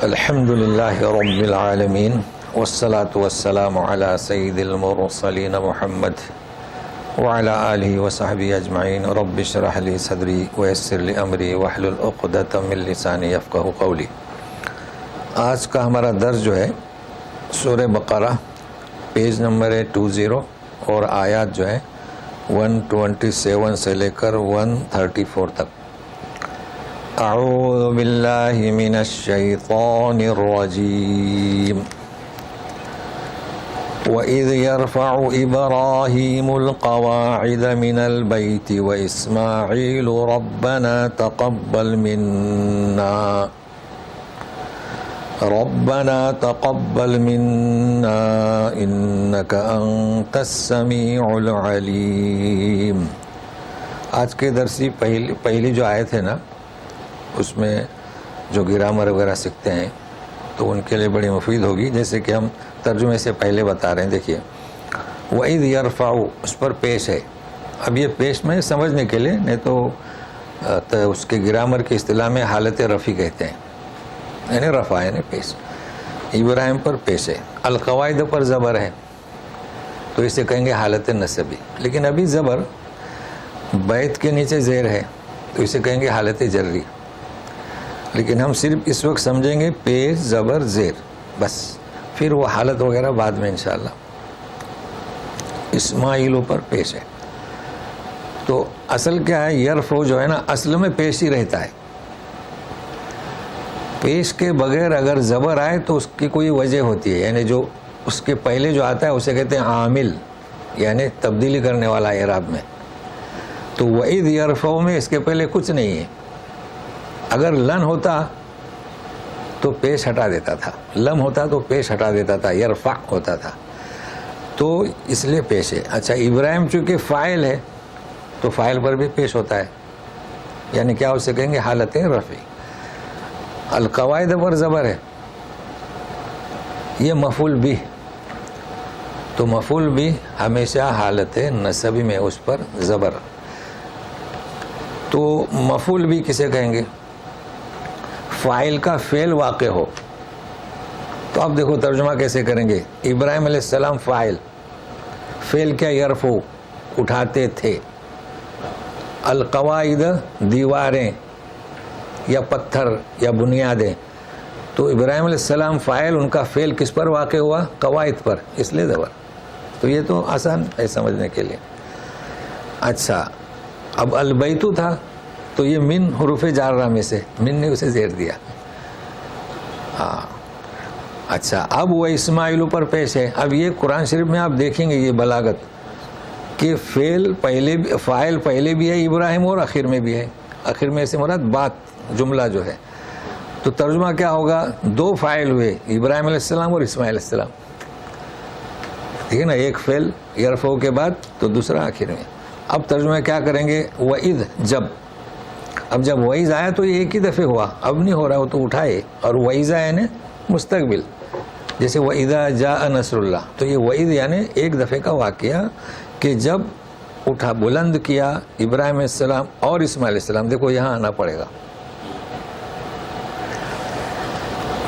الحمد لله رب العالمين والصلاة والسلام على سيد المرسلين محمد وعلى آله وصحبه أجمعين رب اشرح لي صدري ويسر لي أمري واحلل عقدة من لساني يفقهوا قولي۔ آج کا ہمارا درس جو ہے سورہ بقرہ پیج نمبر ہے 20 اور آیات جو ہے 127 سے لے کر 134 تک۔ اعوذ باللہ من الشیطان الرجیم وَإِذْ يَرْفَعُ إِبْرَاهِيمُ الْقَوَاعِدَ مِنَ الْبَيْتِ وَإِسْمَاعِيلُ رَبَّنَا تَقَبَّلْ مِنَّا إِنَّكَ أَنْتَ السَّمِيعُ الْعَلِيمُ۔ آج کے درسی پہلی جو آیت ہے نا، اس میں جو گرامر وغیرہ سیکھتے ہیں تو ان کے لیے بڑی مفید ہوگی، جیسے کہ ہم ترجمے سے پہلے بتا رہے ہیں۔ دیکھیے وَإِذْ يَرْفَعُ اس پر پیش ہے۔ اب یہ پیش میں سمجھنے کے لیے، نہیں تو اس کے گرامر کی اصطلاح میں حالت رفع کہتے ہیں، یعنی رفع یعنی پیش۔ ابراہیم پر پیش ہے، القواعد پر زبر ہے تو اسے کہیں گے حالت نصبی، لیکن ابھی زبر بیت کے نیچے زیر ہے تو اسے کہیں گے حالت جری، لیکن ہم صرف اس وقت سمجھیں گے پیش زبر زیر بس، پھر وہ حالت وغیرہ بعد میں انشاءاللہ۔ اسماعیلوں پر پیش ہے تو اصل کیا ہے، یرفو جو ہے نا اصل میں پیش ہی رہتا ہے۔ پیش کے بغیر اگر زبر آئے تو اس کی کوئی وجہ ہوتی ہے، یعنی جو اس کے پہلے جو آتا ہے اسے کہتے ہیں عامل، یعنی تبدیلی کرنے والا اعراب میں۔ تو وَإِذْ يَرْفَعُ میں اس کے پہلے کچھ نہیں ہے۔ اگر لن ہوتا تو پیش ہٹا دیتا تھا، لم ہوتا تو پیش ہٹا دیتا تھا، یرفع ہوتا تھا، تو اس لیے پیش ہے۔ اچھا، ابراہیم چونکہ فاعل ہے تو فاعل پر بھی پیش ہوتا ہے، یعنی کیا اسے کہیں گے حالت رفع۔ القواعد پر زبر ہے، یہ مفعول بھی، تو مفعول بھی ہمیشہ حالت نصبی میں اس پر زبر۔ تو مفعول بھی کسے کہیں گے؟ فاعل کا فعل واقع ہو۔ تو اب دیکھو ترجمہ کیسے کریں گے۔ ابراہیم علیہ السلام فاعل، فعل کیا؟ یرفو اٹھاتے تھے، القواعد دیواریں یا پتھر یا بنیادیں، تو ابراہیم علیہ السلام فاعل، ان کا فعل کس پر واقع ہوا؟ قواعد پر، اس لیے زبر۔ تو یہ تو آسان ہے سمجھنے کے لیے۔ اچھا، اب البیتو تھا تو یہ من حروف جارہ میں سے، من نے اسے زیر دیا۔ ہاں اچھا، اب وہ اسماعیل پر پیش ہے۔ اب یہ قرآن شریف میں آپ دیکھیں گے یہ بلاغت کہ فاعل پہلے بھی ہے ابراہیم اور آخر میں بھی ہے، آخر میں سے مراد بات جملہ جو ہے۔ تو ترجمہ کیا ہوگا؟ دو فاعل ہوئے، ابراہیم علیہ السلام اور اسماعیل علیہ السلام، ٹھیک ہے نا، ایک فعل یرفعو کے بعد تو دوسرا آخر میں۔ اب ترجمہ کیا کریں گے؟ وَإِذْ جب، اب جب وَإِذْ آیا تو یہ ایک ہی دفعہ ہوا، اب نہیں ہو رہا، وہ تو اٹھائے، اور وَإِذَا یعنی مستقبل، جیسے وَإِذَا جَاءَ نَصْرُ اللَّهِ، تو یہ وَإِذْ یعنی ایک دفعہ کا واقعہ کہ جب اٹھا بلند کیا ابراہیم علیہ السلام اور اسماعیل علیہ السلام۔ دیکھو یہاں آنا پڑے گا،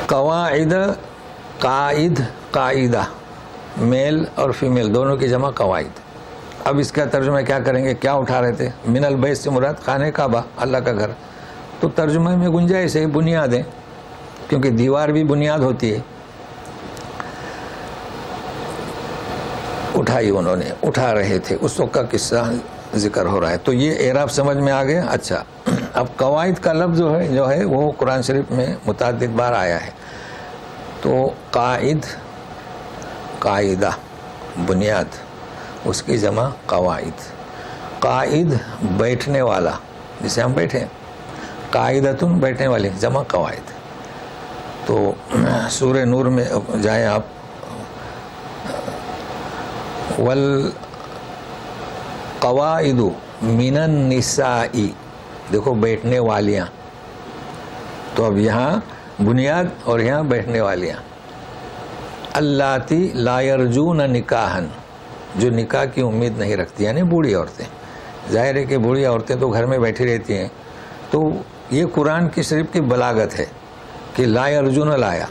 قواعد، قائد، قائدہ، میل اور فیمیل دونوں کی جمع قواعد۔ اب اس کا ترجمہ کیا کریں گے؟ کیا اٹھا رہے تھے؟ من البیت سے مراد خانہ کعبہ، اللہ کا گھر۔ تو ترجمہ میں گنجائش ہے بنیادیں، کیونکہ دیوار بھی بنیاد ہوتی ہے۔ اٹھائی انہوں نے، اٹھا رہے تھے، اس وقت کا قصہ ذکر ہو رہا ہے۔ تو یہ اعراب سمجھ میں آ گیا۔ اچھا، اب قواعد کا لفظ جو ہے وہ قرآن شریف میں متعدد بار آیا ہے۔ تو قائد، قاعدہ بنیاد، اس کی جمع قواعد۔ قائد بیٹھنے والا، جسے ہم بیٹھیں، قاعدتن بیٹھنے والی، جمع قواعد۔ تو سورہ نور میں جائیں آپ، والقواعد من النساء، دیکھو بیٹھنے والیاں، تو اب یہاں بنیاد اور یہاں بیٹھنے والیاں۔ اللاتی لا یرجون نکاحا، جو نکاح کی امید نہیں رکھتی، یعنی بوڑھی عورتیں۔ ظاہر ہے کہ بوڑھی عورتیں تو گھر میں بیٹھی رہتی ہیں، تو یہ قرآن کی شریف کی بلاغت ہے کہ لا یرجون لایا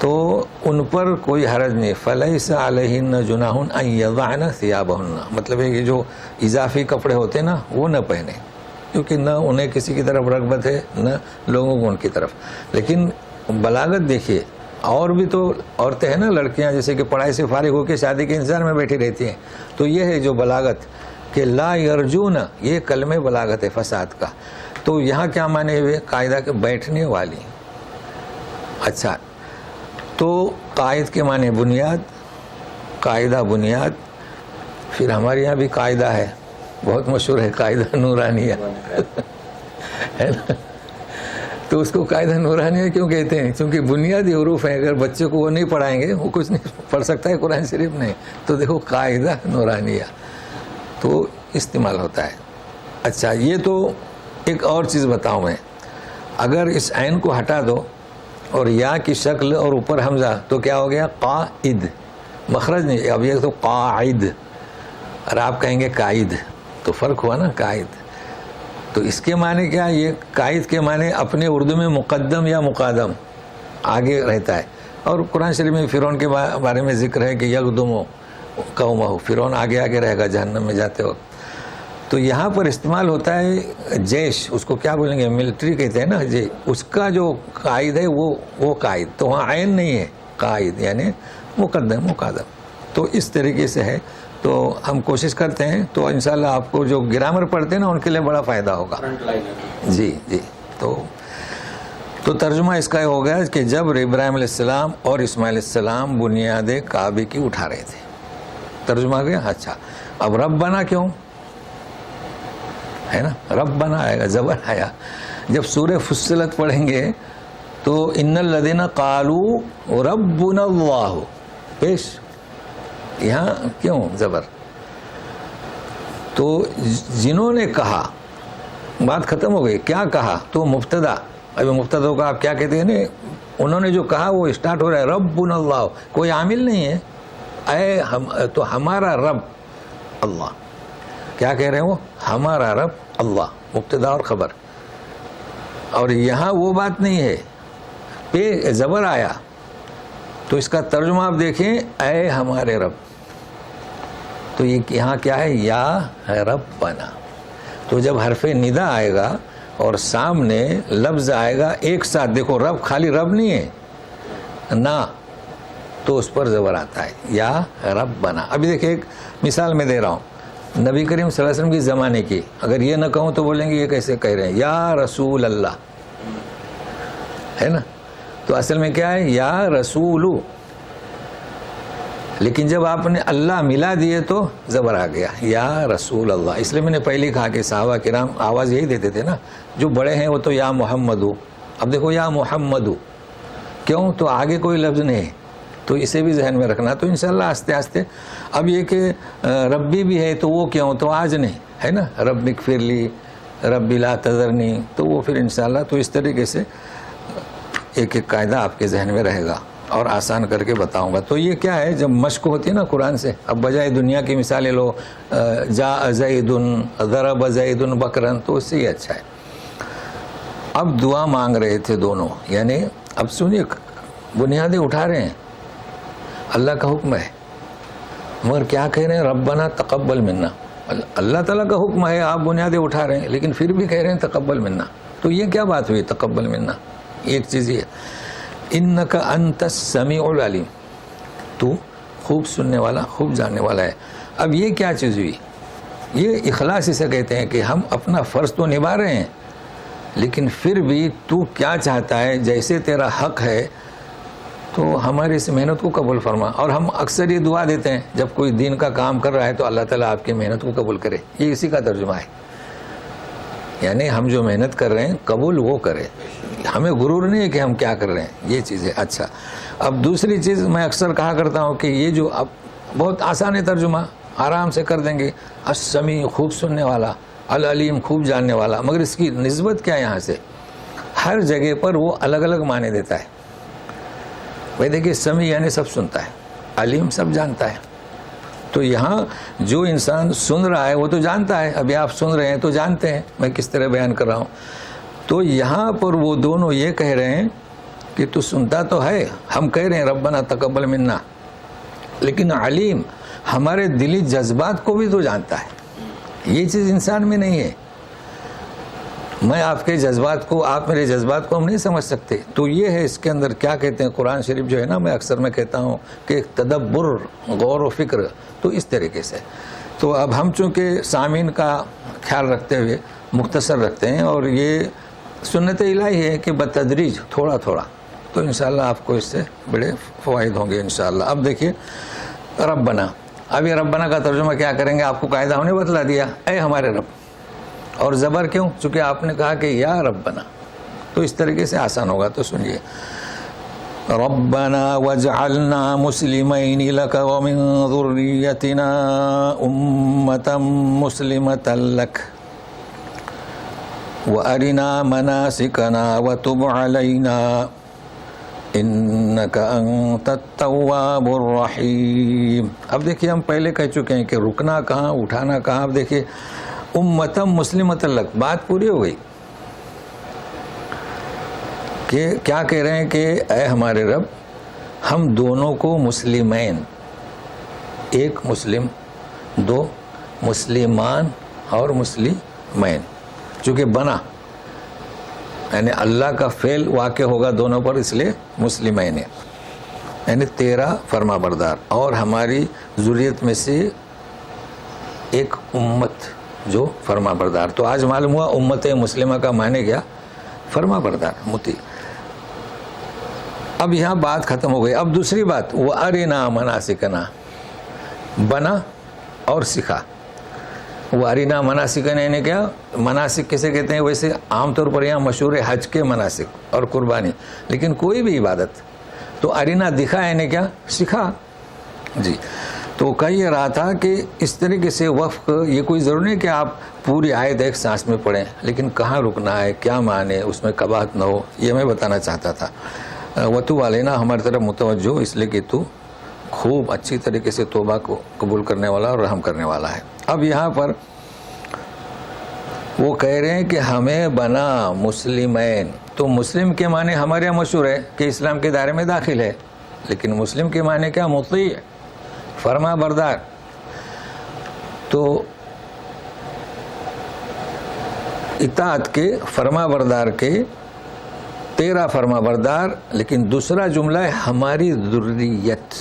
تو ان پر کوئی حرج نہیں. فلیس علیہن جناح ان یضعن ثیابہن, مطلب ہے کہ جو اضافی کپڑے ہوتے ہیں نا وہ نہ پہنے, کیونکہ نہ انہیں کسی کی طرف رغبت ہے نہ لوگوں کو ان کی طرف. لیکن بلاغت دیکھیے, اور بھی تو عورتیں ہیں نا, لڑکیاں جیسے کہ پڑھائی سے فارغ ہو کے شادی کے انتظار میں بیٹھی رہتی ہیں, تو یہ ہے جو بلاغت کہ لا یرجون, یہ کلمہ بلاغت ہے فساد کا. تو یہاں کیا مانے ہوئے قاعدہ کے بیٹھنے والی. اچھا, تو قائد کے معنی بنیاد, قاعدہ بنیاد. پھر ہمارے یہاں بھی قاعدہ ہے, بہت مشہور ہے قاعدہ نورانیہ ہے نا. تو اس کو قاعدہ نورانیہ کیوں کہتے ہیں؟ کیونکہ بنیادی حروف ہیں, اگر بچے کو وہ نہیں پڑھائیں گے وہ کچھ نہیں پڑھ سکتا ہے قرآن شریف نہیں. تو دیکھو قاعدہ نورانیہ تو استعمال ہوتا ہے. اچھا, یہ تو ایک اور چیز بتاؤں میں, اگر اس عین کو ہٹا دو اور یا کی شکل اور اوپر حمزہ تو کیا ہو گیا؟ قائد, مخرج نہیں. اب یہ تو قاعد, اور آپ کہیں گے قائد, تو فرق ہوا نا قائد. تو اس کے معنی کیا؟ یہ قائد کے معنی اپنے اردو میں مقدم یا مقادم آگے رہتا ہے. اور قرآن شریف میں فرعون کے بارے میں ذکر ہے کہ یقدم قومہ, فرعون آگے آگے رہے گا جہنم میں جاتے وقت. تو یہاں پر استعمال ہوتا ہے جیش, اس کو کیا بولیں گے؟ ملٹری کہتے ہیں نا جی. اس کا جو قائد ہے وہ قائد, تو وہاں عین نہیں ہے, قائد یعنی مقدم مقادم. تو اس طریقے سے ہے. تو ہم کوشش کرتے ہیں, تو انشاءاللہ آپ کو جو گرامر پڑھتے ہیں نا ان کے لیے بڑا فائدہ ہوگا. جی جی. تو ترجمہ اس کا ہو گیا کہ جب ابراہیم علیہ السلام اور اسماعیل علیہ السلام بنیاد کعبے کی اٹھا رہے تھے. ترجمہ آ گیا. اچھا, اب رب بنا کیوں ہے نا؟ رب بنا آئے گا, زبر آیا. جب سورہ فصلت پڑھیں گے تو ان الذین قالوا ربنا اللہ, پیش یہاں کیوں زبر؟ تو جنہوں نے کہا, بات ختم ہو گئی. کیا کہا؟ تو مبتدا, ابھی مبتدا کا آپ کیا کہتے ہیں نا, انہوں نے جو کہا وہ اسٹارٹ ہو رہا ہے ربنا اللہ, کوئی عامل نہیں ہے. تو ہمارا رب اللہ, کیا کہہ رہے ہیں وہ؟ ہمارا رب اللہ, مبتدا اور خبر. اور یہاں وہ بات نہیں ہے, پہ زبر آیا. تو اس کا ترجمہ آپ دیکھیں, اے ہمارے رب. تو یہ یہاں کیا ہے؟ یا رب بنا. تو جب حرف ندا آئے گا اور سامنے لفظ آئے گا ایک ساتھ, دیکھو رب خالی رب نہیں ہے نا, تو اس پر زبر آتا ہے یا رب بنا. ابھی دیکھیں ایک مثال میں دے رہا ہوں, نبی کریم صلی اللہ علیہ وسلم کی زمانے کی. اگر یہ نہ کہوں تو بولیں گے یہ کیسے کہہ رہے ہیں, یا رسول اللہ ہے نا. تو اصل میں کیا ہے؟ یا رسول. لیکن جب آپ نے اللہ ملا دیے تو زبر آ گیا, یا رسول اللہ. اس لیے میں نے پہلے کہا کہ صحابہ کرام آواز یہی دیتے تھے نا, جو بڑے ہیں وہ تو یا محمد. اب دیکھو یا محمد, کیوں؟ تو آگے کوئی لفظ نہیں ہے, تو اسے بھی ذہن میں رکھنا. تو انشاءاللہ آستے آستے. اب یہ کہ ربی بھی ہے تو وہ کیوں؟ تو آج نہیں ہے نا, رب اغفر لی, رب لا تذرنی, تو وہ پھر انشاءاللہ. تو اس طریقے سے ایک ایک قاعدہ آپ کے ذہن میں رہے گا اور آسان کر کے بتاؤں گا. تو یہ کیا ہے, جب مشق ہوتی ہے نا قرآن سے, اب بجائے دنیا کی مثالیں لو, جاء زید ضرب زید بکرا, تو اس سے یہ اچھا ہے. اب دعا مانگ رہے تھے دونوں, یعنی اب سنیے, بنیادیں اٹھا رہے ہیں, اللہ کا حکم ہے, مگر کیا کہہ رہے ہیں؟ ربنا تقبل منا. اللہ تعالیٰ کا حکم ہے, آپ بنیادیں اٹھا رہے ہیں, لیکن پھر بھی کہہ رہے ہیں تقبل منا. تو یہ کیا بات ہوئی تقبل منا؟ ایک چیز یہ, انک انت السمیع العلیم, تو خوب سننے والا خوب جاننے والا ہے. اب یہ کیا چیز ہوئی؟ یہ اخلاص اسے کہتے ہیں کہ ہم اپنا فرض تو نبھا رہے ہیں, لیکن پھر بھی تو کیا چاہتا ہے, جیسے تیرا حق ہے تو ہماری اس محنت کو قبول فرما. اور ہم اکثر یہ دعا دیتے ہیں جب کوئی دین کا کام کر رہا ہے تو اللہ تعالیٰ آپ کی محنت کو قبول کرے. یہ اسی کا ترجمہ ہے, یعنی ہم جو محنت کر رہے ہیں قبول وہ کرے, ہمیں غرور نہیں ہے کہ ہم کیا کر رہے ہیں, یہ چیز ہے. اچھا, اب دوسری چیز میں اکثر کہا کرتا ہوں کہ یہ جو اب بہت آسان ہے ترجمہ, آرام سے کر دیں گے. السمیع خوب سننے والا, العلیم خوب جاننے والا, مگر اس کی نسبت کیا ہے یہاں سے؟ ہر جگہ پر وہ الگ الگ معنی دیتا ہے. بھائی دیکھیے, سمیع یعنی سب سنتا ہے, علیم سب جانتا ہے. تو یہاں جو انسان سن رہا ہے وہ تو جانتا ہے, ابھی آپ سن رہے ہیں تو جانتے ہیں میں کس طرح بیان کر رہا ہوں. تو یہاں پر وہ دونوں یہ کہہ رہے ہیں کہ تو سنتا تو ہے، ہم کہہ رہے ہیں ربنا تقبل منا، لیکن علیم ہمارے دلی جذبات کو بھی تو جانتا ہے، یہ چیز انسان میں نہیں ہے۔ میں آپ کے جذبات کو، آپ میرے جذبات کو ہم نہیں سمجھ سکتے۔ تو یہ ہے اس کے اندر کیا کہتے ہیں قرآن شریف جو ہے نا، میں اکثر میں کہتا ہوں کہ تدبر، غور و فکر، تو اس طریقے سے۔ تو اب ہم چونکہ سامعین کا خیال رکھتے ہوئے مختصر رکھتے ہیں، اور یہ سنت الہی ہے کہ بتدریج تھوڑا تھوڑا، تو انشاءاللہ آپ کو اس سے بڑے فوائد ہوں گے انشاءاللہ۔ اب دیکھیے ربنا، اب یہ ربنا کا ترجمہ کیا کریں گے، آپ کو قاعدہ ہم نے بتلا دیا، اے ہمارے رب، اور زبر کیوں؟ چونکہ آپ نے کہا کہ یا ربنا، تو اس طریقے سے آسان ہوگا۔ تو سنیے، ربنا واجعلنا مسلمین لک ومن ذریتنا امة مسلمة لک وارنا مناسکنا وتب علینا انک انت التواب الرحیم۔ اب دیکھیے ہم پہلے کہہ چکے ہیں کہ رکنا کہاں، اٹھانا کہاں۔ اب دیکھیے امتم مسلمۃ لک، بات پوری ہو گئی کہ کیا کہہ رہے ہیں کہ اے ہمارے رب، ہم دونوں کو مسلمین، ایک مسلم، دو مسلمان اور مسلمین، چونکہ بنا یعنی اللہ کا فعل واقع ہوگا دونوں پر، اس لیے مسلمین ہے، یعنی تیرا فرما بردار، اور ہماری ذریت میں سے ایک امت جو فرما بردار۔ تو آج معلوم ہوا امت مسلمہ کا معنی کیا، فرما بردار، مطیع۔ اب یہاں بات ختم ہو گئی۔ اب دوسری بات، وَأَرِنَا مَنَاسِكَنَا، بنا اور سکھا۔ وَأَرِنَا مَنَاسِكَنَا یعنی کیا، مناسک کسے کہتے ہیں؟ ویسے عام طور پر یہاں مشہور ہے حج کے مناسک اور قربانی، لیکن کوئی بھی عبادت تو ارنا دکھا یعنی کیا، سکھا۔ جی تو کہہ یہ رہا تھا کہ اس طریقے سے وفق، یہ کوئی ضروری نہیں کہ آپ پوری آیت ایک سانس میں پڑھیں، لیکن کہاں رکنا ہے، کیا معنی، اس میں کباہت نہ ہو، یہ میں بتانا چاہتا تھا۔ وَتُوبْ عَلَيْنَا ہماری طرف متوجہ، اس لیے کہ تو خوب اچھی طریقے سے توبہ کو قبول کرنے والا اور رحم کرنے والا ہے۔ اب یہاں پر وہ کہہ رہے ہیں کہ ہمیں بنا مسلمین، تو مسلم کے معنی ہمارے یہاں مشہور ہے کہ اسلام کے دائرے میں داخل ہے، لیکن مسلم کے معنی کیا، مطیع، فرما بردار۔ تو اطاعت کے، فرما بردار کے، تیرا فرما بردار، لیکن دوسرا جملہ ہے ہماری ذریت،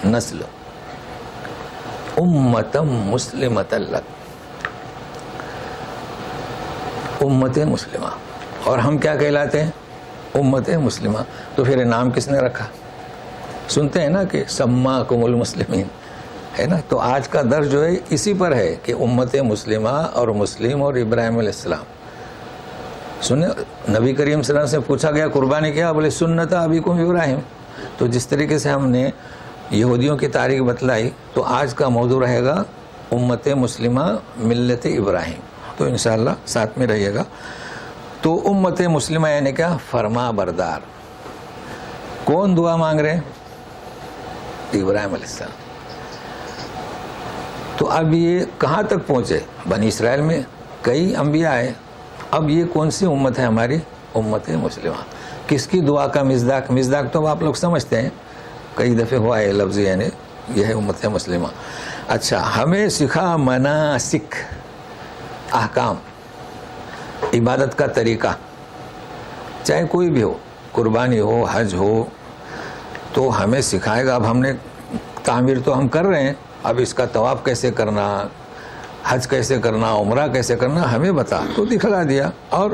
نسل، امتم مسلمۃ لک، امت مسلمہ، اور ہم کیا کہلاتے ہیں، امت مسلمہ۔ تو پھر نام کس نے رکھا؟ سنتے ہیں نا کہ سماکم المسلمین، ہے نا۔ تو آج کا درس جو ہے اسی پر ہے کہ امت مسلمہ اور مسلم اور ابراہیم علیہ السلام۔ سنیں، نبی کریم صلی اللہ علیہ وسلم سے پوچھا گیا قربانی کیا، بولے سنت ابیکم ابراہیم۔ تو جس طریقے سے ہم نے یہودیوں کی تاریخ بتلائی، تو آج کا موضوع رہے گا امت مسلمہ ملت ابراہیم۔ تو انشاءاللہ ساتھ میں رہیے گا۔ تو امت مسلمہ یعنی کیا، فرما بردار۔ کون دعا مانگ رہے ہیں؟ ابراہیم علیہ السلام۔ تو اب یہ کہاں تک پہنچے؟ بنی اسرائیل میں کئی انبیاء آئے، اب یہ کون سی امت ہے ہماری؟ امت مسلمہ۔ کس کی دعا کا مصداق؟ مصداق تو آپ لوگ سمجھتے ہیں، کئی دفعے ہوا ہے لفظ، یعنی یہ ہے امت مسلمہ۔ اچھا، ہمیں سکھا مناسک، احکام، عبادت کا طریقہ، چاہے کوئی بھی ہو، قربانی ہو، حج ہو، تو ہمیں سکھائے گا۔ اب ہم نے تعمیر تو ہم کر رہے ہیں، اب اس کا طواف کیسے کرنا، حج کیسے کرنا، عمرہ کیسے کرنا، ہمیں بتا، تو دکھلا دیا۔ اور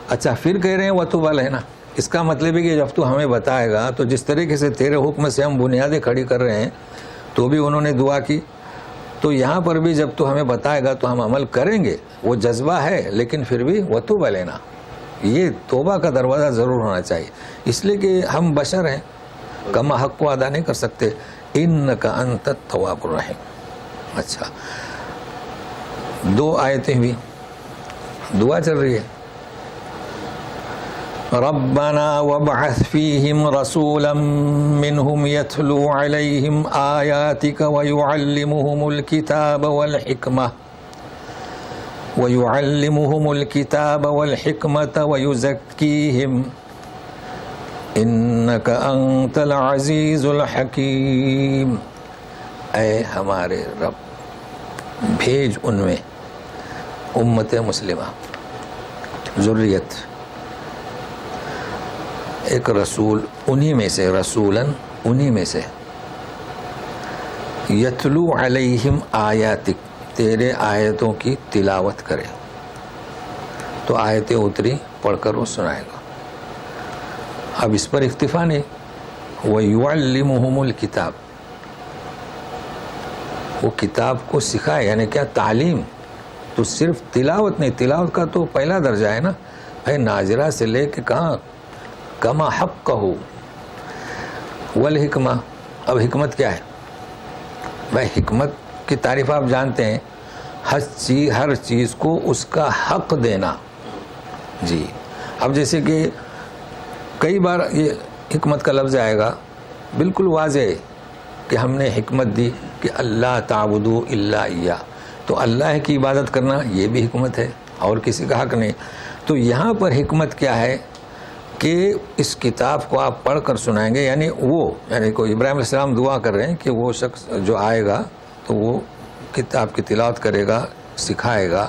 اچھا پھر کہہ رہے ہیں وَتُوبْ عَلَيْنَا، اس کا مطلب ہے کہ جب تو ہمیں بتائے گا، تو جس طریقے سے تیرے حکم سے ہم بنیادیں کھڑی کر رہے ہیں، تو بھی انہوں نے دعا کی، تو یہاں پر بھی جب تو ہمیں بتائے گا تو ہم عمل کریں گے۔ وہ جذبہ ہے، لیکن پھر بھی وَتُوبْ عَلَيْنَا، یہ توبہ کا دروازہ ضرور ہونا چاہیے، اس لیے کہ ہم بشر ہیں، کما حق کو ادا نہیں کر سکتے۔ اِنَّكَ أَنْتَ التَّوَّابُ الرَّحِيمُ۔ اچھا، دو آیتیں ہوئی، دعا چل رہی ہے، ربنا وابعث فیہم رسولا منہم یتلو علیہم آیاتک ویعلمہم الکتاب والحکمہ وَيُعَلِّمُهُمُ الْكِتَابَ وَالْحِكْمَةَ وَيُزَكِّيهِمْ إِنَّكَ أَنْتَ الْعَزِيزُ الْحَكِيمُ. اے ہمارے رب بھیج ان میں امت مسلمہ ذریت ایک رسول انہی میں سے، رسولاً انہی میں سے، یتلو علیہم آیاتک تیرے آیتوں کی تلاوت کرے. تو آیتیں اتری پڑھ کر وہ سنائے گا. اب اس پر اکتفا نہیں، وَيُعَلِّمُهُمُ الْكِتَابَ وہ کتاب کو سکھائے، یعنی کیا تعلیم. تو صرف تلاوت نہیں، تلاوت کا تو پہلا درجہ ہے نا بھائی، ناظرہ سے لے کے کہاں کما حقہ. والحکمہ، اب حکمت کیا ہے بھائی؟ حکمت کی تعریف آپ جانتے ہیں، ہر چیز کو اس کا حق دینا. جی اب جیسے کہ کئی بار یہ حکمت کا لفظ آئے گا، بالکل واضح ہے کہ ہم نے حکمت دی کہ اللہ تعبدو الا ایہ، تو اللہ کی عبادت کرنا یہ بھی حکمت ہے، اور کسی کا حق نہیں. تو یہاں پر حکمت کیا ہے کہ اس کتاب کو آپ پڑھ کر سنائیں گے، یعنی کوئی ابراہیم علیہ السلام دعا کر رہے ہیں کہ وہ شخص جو آئے گا تو وہ کتاب کی تلاوت کرے گا، سکھائے گا.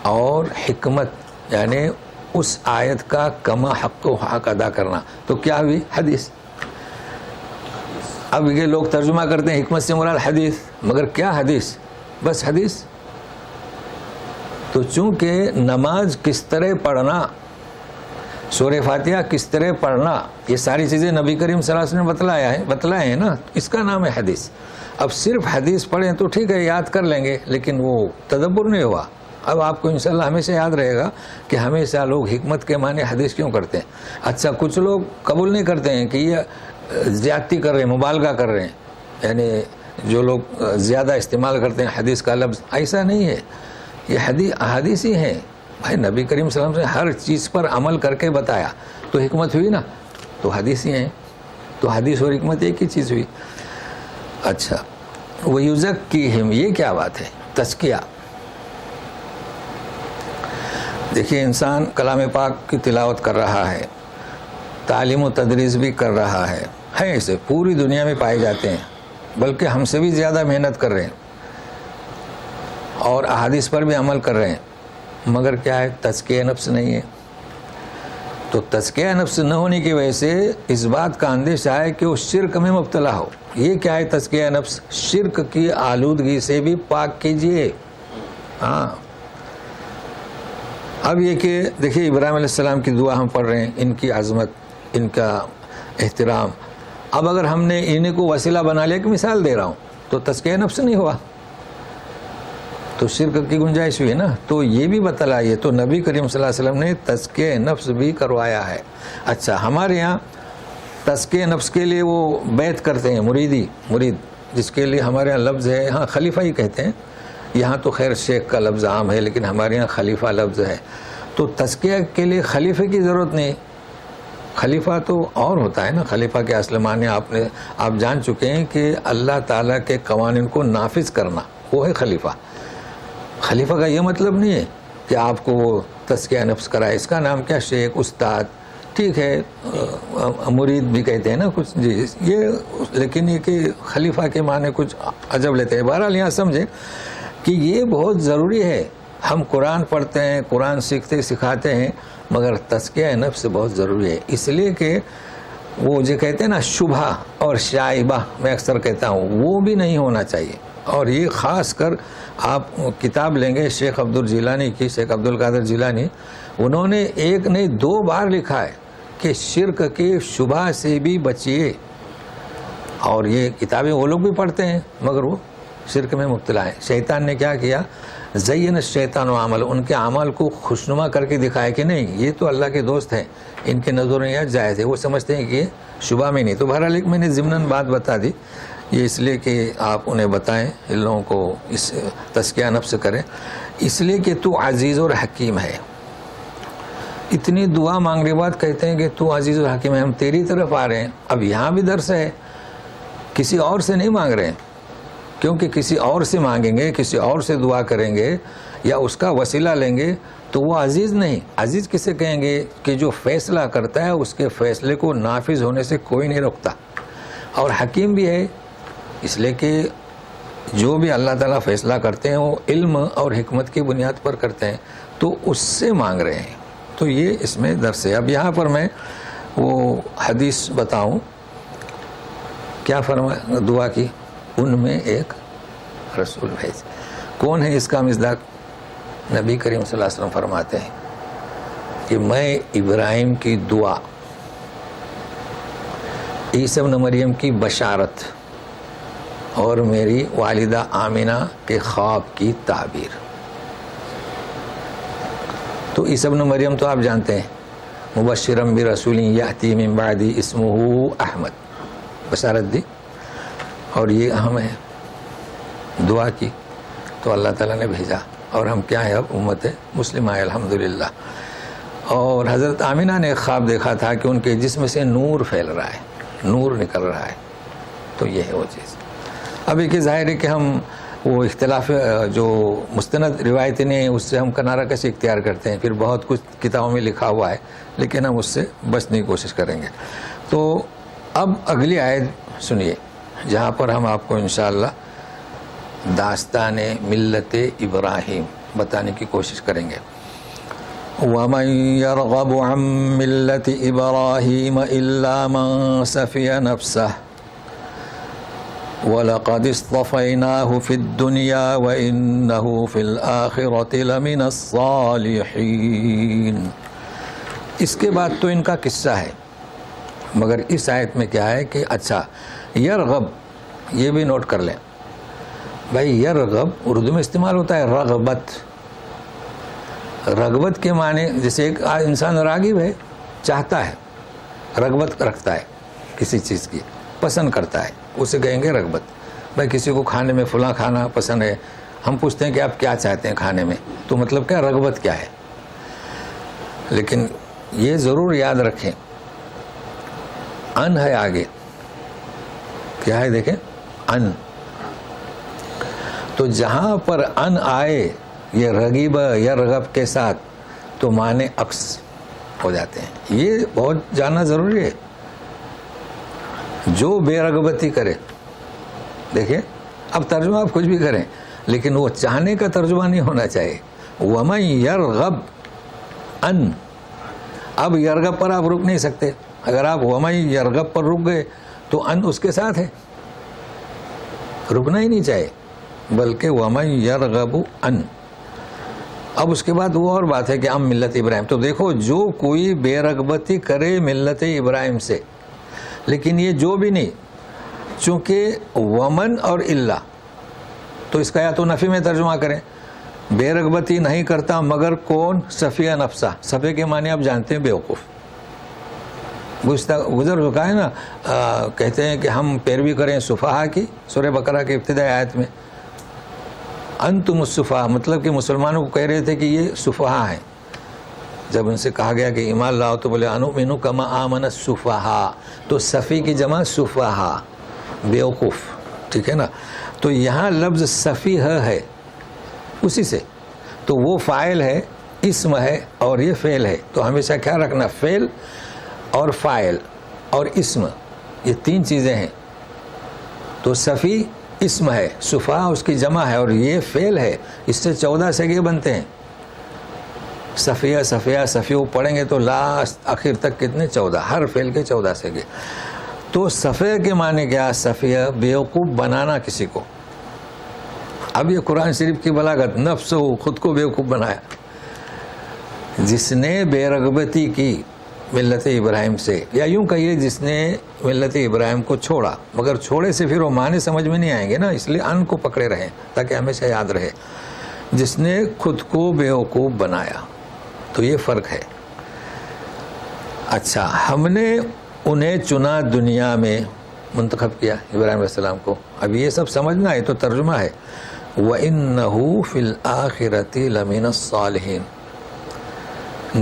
اور حکمت یعنی اس آیت کا کما حق و حق ادا کرنا. تو کیا ہوئی؟ حدیث. اب یہ لوگ ترجمہ کرتے ہیں حکمت سے مراد حدیث، مگر کیا حدیث؟ بس حدیث. تو چونکہ نماز کس طرح پڑھنا، سورہ فاتحہ کس طرح پڑھنا، یہ ساری چیزیں نبی کریم صلی اللہ علیہ وسلم نے بتلائے ہیں نا، اس کا نام ہے حدیث. اب صرف حدیث پڑھیں تو ٹھیک ہے، یاد کر لیں گے، لیکن وہ تدبر نہیں ہوا. اب آپ کو انشاءاللہ ہمیشہ یاد رہے گا کہ ہمیشہ لوگ حکمت کے معنی حدیث کیوں کرتے ہیں. اچھا کچھ لوگ قبول نہیں کرتے ہیں کہ یہ زیادتی کر رہے ہیں، مبالغہ کر رہے ہیں، یعنی جو لوگ زیادہ استعمال کرتے ہیں حدیث کا لفظ. ایسا نہیں ہے، یہ احادیث ہی ہیں بھائی. نبی کریم صلی اللہ علیہ وسلم نے ہر چیز پر عمل کر کے بتایا، تو حکمت ہوئی نا. تو حدیث ہی ہیں، تو حدیث اور حکمت ایک ہی چیز ہوئی. اچھا وَيُزَكِّيهِمْ یہ کیا بات ہے؟ تزکیہ. دیکھیے انسان کلام پاک کی تلاوت کر رہا ہے، تعلیم و تدریس بھی کر رہا ہے ایسے پوری دنیا میں پائے جاتے ہیں، بلکہ ہم سے بھی زیادہ محنت کر رہے ہیں اور احادیث پر بھی عمل کر رہے ہیں، مگر کیا ہے؟ تزکیہ نفس نہیں ہے. تو تزکیہ نفس نہ ہونے کی وجہ سے اس بات کا اندیشہ ہے کہ وہ شرک میں مبتلا ہو. یہ کیا ہے تزکیہ نفس؟ شرک کی آلودگی سے بھی پاک کیجئے. ہاں اب یہ کہ دیکھیے ابراہیم علیہ السلام کی دعا ہم پڑھ رہے ہیں، ان کی عظمت، ان کا احترام. اب اگر ہم نے انہیں کو وسیلہ بنا لیا، کہ مثال دے رہا ہوں، تو تزکیہ نفس نہیں ہوا، تو شرک کی گنجائش ہوئی نا. تو یہ بھی بتلائیے، تو نبی کریم صلی اللہ علیہ وسلم نے تزکیہ نفس بھی کروایا ہے. اچھا ہمارے یہاں تزکیہ نفس کے لیے وہ بیعت کرتے ہیں، مرید جس کے لیے ہمارے یہاں لفظ ہے، ہاں خلیفہ ہی کہتے ہیں. یہاں تو خیر شیخ کا لفظ عام ہے، لیکن ہمارے یہاں خلیفہ لفظ ہے. تو تزکیہ کے لیے خلیفے کی ضرورت نہیں. خلیفہ تو اور ہوتا ہے نا. خلیفہ کے اصل معنی آپ جان چکے ہیں کہ اللہ تعالیٰ کے قوانین کو نافذ کرنا، وہ ہے خلیفہ. خلیفہ کا یہ مطلب نہیں ہے کہ آپ کو وہ تزکیہ نفس کرائے. اس کا نام کیا؟ شیخ، استاد، ٹھیک ہے، مرید بھی کہتے ہیں نا کچھ. جی یہ لیکن یہ کہ خلیفہ کے معنی کچھ عجب لیتے ہیں. بہرحال یہاں سمجھیں کہ یہ بہت ضروری ہے. ہم قرآن پڑھتے ہیں، قرآن سیکھتے سکھاتے ہیں، مگر تزکیہ نفس بہت ضروری ہے. اس لیے کہ وہ جو کہتے ہیں نا شبہ اور شائبہ، میں اکثر کہتا ہوں وہ بھی نہیں ہونا چاہیے. اور یہ خاص کر آپ کتاب لیں گے شیخ عبدالجیلانی کی، شیخ عبدالقادر جیلانی، انہوں نے ایک نہیں 2 بار لکھا ہے کہ شرک کے شبہ سے بھی بچیے. اور یہ کتابیں وہ لوگ بھی پڑھتے ہیں مگر وہ شرک میں مبتلا ہے. شیطان نے کیا کیا؟ زین الشیطان و عمل، ان کے اعمال کو خوشنما کر کے دکھایا کہ نہیں یہ تو اللہ کے دوست ہیں، ان کے نظروں میں یہ جائز ہے. وہ سمجھتے ہیں کہ یہ شبہ میں نہیں. تو بہرحال ایک میں نے ضمناً بات بتا دی، یہ اس لیے کہ آپ انہیں بتائیں، ان لوگوں کو اس تزکیہ نفس کریں. اس لیے کہ تو عزیز اور حکیم ہے. اتنی دعا مانگنے کے بعد کہتے ہیں کہ تو عزیز اور حکیم ہے، ہم تیری طرف آ رہے ہیں. اب یہاں بھی درس ہے، کسی اور سے نہیں مانگ رہے ہیں کیونکہ کسی اور سے مانگیں گے، کسی اور سے دعا کریں گے یا اس کا وسیلہ لیں گے تو وہ عزیز نہیں. عزیز کسے کہیں گے؟ کہ جو فیصلہ کرتا ہے اس کے فیصلے کو نافذ ہونے سے کوئی نہیں روکتا. اور حکیم بھی ہے، اس لیے کہ جو بھی اللہ تعالیٰ فیصلہ کرتے ہیں وہ علم اور حکمت کی بنیاد پر کرتے ہیں، تو اس سے مانگ رہے ہیں. تو یہ اس میں درس ہے. اب یہاں پر میں وہ حدیث بتاؤں کیا فرمایا دعا کی. ان میں ایک رسول بھیج. کون ہے اس کا مصداق؟ نبی کریم صلی اللہ علیہ وسلم فرماتے ہیں کہ میں ابراہیم کی دعا، عیسی ابن مریم کی بشارت اور میری والدہ آمینہ کے خواب کی تعبیر. تو عیسی ابن مریم تو آپ جانتے ہیں، مبشرم برسول یأتی من بعدی اسمہ احمد، بشارت دی اور یہ اہم ہے. دعا کی تو اللہ تعالیٰ نے بھیجا اور ہم کیا ہے اب امت مسلمہ ہے الحمدللہ. اور حضرت آمینہ نے ایک خواب دیکھا تھا کہ ان کے جسم سے نور پھیل رہا ہے، نور نکل رہا ہے. تو یہ ہے وہ چیز. اب ایک ظاہر ہے کہ ہم وہ اختلاف جو مستند روایتیں ہیں اس سے ہم کنارہ کشی اختیار کرتے ہیں، پھر بہت کچھ کتابوں میں لکھا ہوا ہے لیکن ہم اس سے بچنے کی کوشش کریں گے. تو اب اگلی آیت سنیے جہاں پر ہم آپ کو انشاءاللہ داستان ملت ابراہیم بتانے کی کوشش کریں گے. وَمَن يَرْغَبُ عَن مِّلَّةِ إِبْرَاهِيمَ إِلَّا مَن سَفِيَ نَفْسَهُ وَلَقَدِ اصْطَفَيْنَاهُ فِي الدُّنْيَا وَإِنَّهُ فِي الْآخِرَةِ لَمِنَ الصَّالِحِينَ. اس کے بعد تو ان کا قصہ ہے، مگر اس آیت میں کیا ہے کہ اچھا یرغب، یہ بھی نوٹ کر لیں بھائی. یرغب اردو میں استعمال ہوتا ہے رغبت. رغبت کے معنی جیسے ایک انسان راغب ہے، چاہتا ہے، رغبت رکھتا ہے کسی چیز کی، پسند کرتا ہے، اسے کہیں گے رغبت. بھائی کسی کو کھانے میں فلاں کھانا پسند ہے، ہم پوچھتے ہیں کہ آپ کیا چاہتے ہیں کھانے میں، تو مطلب کیا رغبت کیا ہے. لیکن یہ ضرور یاد رکھیں ان ہے آگے، کیا ہے دیکھیں ان. تو جہاں پر ان آئے یہ رغیب یا رغب کے ساتھ تو معنی عکس ہو جاتے ہیں. یہ بہت جاننا ضروری ہے. جو بے رغبتی کرے، دیکھیں اب ترجمہ آپ کچھ بھی کریں لیکن وہ چاہنے کا ترجمہ نہیں ہونا چاہیے. وَمَن يَرْغَبْ ان. اب یرغب پر آپ رک نہیں سکتے. اگر آپ وَمَن يَرْغَبْ پر رک گئے تو ان اس کے ساتھ ہے، رکنا ہی نہیں چاہیے بلکہ وَمَن يَرْغَبُ ان. اب اس کے بعد وہ اور بات ہے کہ ہم ملت ابراہیم. تو دیکھو جو کوئی بے رغبتی کرے ملت ابراہیم سے، لیکن یہ جو بھی نہیں، چونکہ ومن اور اللہ تو اس کا یا تو نفی میں ترجمہ کریں. بے رغبتی نہیں کرتا مگر کون؟ صفیہ نفسہ. صفیہ کے معنی آپ جانتے ہیں بیوقوف. گزر چکا ہے نا. کہتے ہیں کہ ہم پیروی کریں صفحہ کی، سورہ بقرہ کے ابتدائی آیت میں انتم الصفحاء، مطلب کہ مسلمانوں کو کہہ رہے تھے کہ یہ صفحاء ہیں. جب ان سے کہا گیا کہ ایمان لاؤ تو بولے انؤمن کما آمن الصفحاء. تو صفی کی جمع صفحاء، بیوقوف. ٹھیک ہے نا. تو یہاں لفظ صفیح ہے اسی سے، تو وہ فاعل ہے، اسم ہے اور یہ فعل ہے. تو ہمیشہ خیال رکھنا فعل اور فاعل اور اسم یہ تین چیزیں ہیں. تو صفی اسم ہے، صفحاء اس کی جمع ہے اور یہ فعل ہے. اس سے 14 سیگے بنتے ہیں. صفیہ صفیہ صفیہ پڑھیں گے تو لاسٹ آخر تک کتنے؟ 14. ہر فعل کے 14 سیگے. تو صفیہ کے معنی کیا؟ صفیہ بیوقوف بنانا کسی کو. اب یہ قرآن شریف کی بلاغت، نفس ہو خود کو بیوقوف بنایا. جس نے بے رغبتی کی ملت ابراہیم سے، یا یوں کہیے جس نے ملت ابراہیم کو چھوڑا، مگر چھوڑے سے پھر وہ معنی سمجھ میں نہیں آئیں گے نا، اس لیے ان کو پکڑے رہیں تاکہ ہمیشہ یاد رہے. جس نے خود کو بیوقوف بنایا، تو یہ فرق ہے. اچھا ہم نے انہیں چنا، دنیا میں منتخب کیا ابراہیم علیہ السلام کو. اب یہ سب سمجھنا ہے تو ترجمہ ہے وَإِنَّهُ فِي الْآخِرَةِ لَمِنَ الصَّالِحِينَ،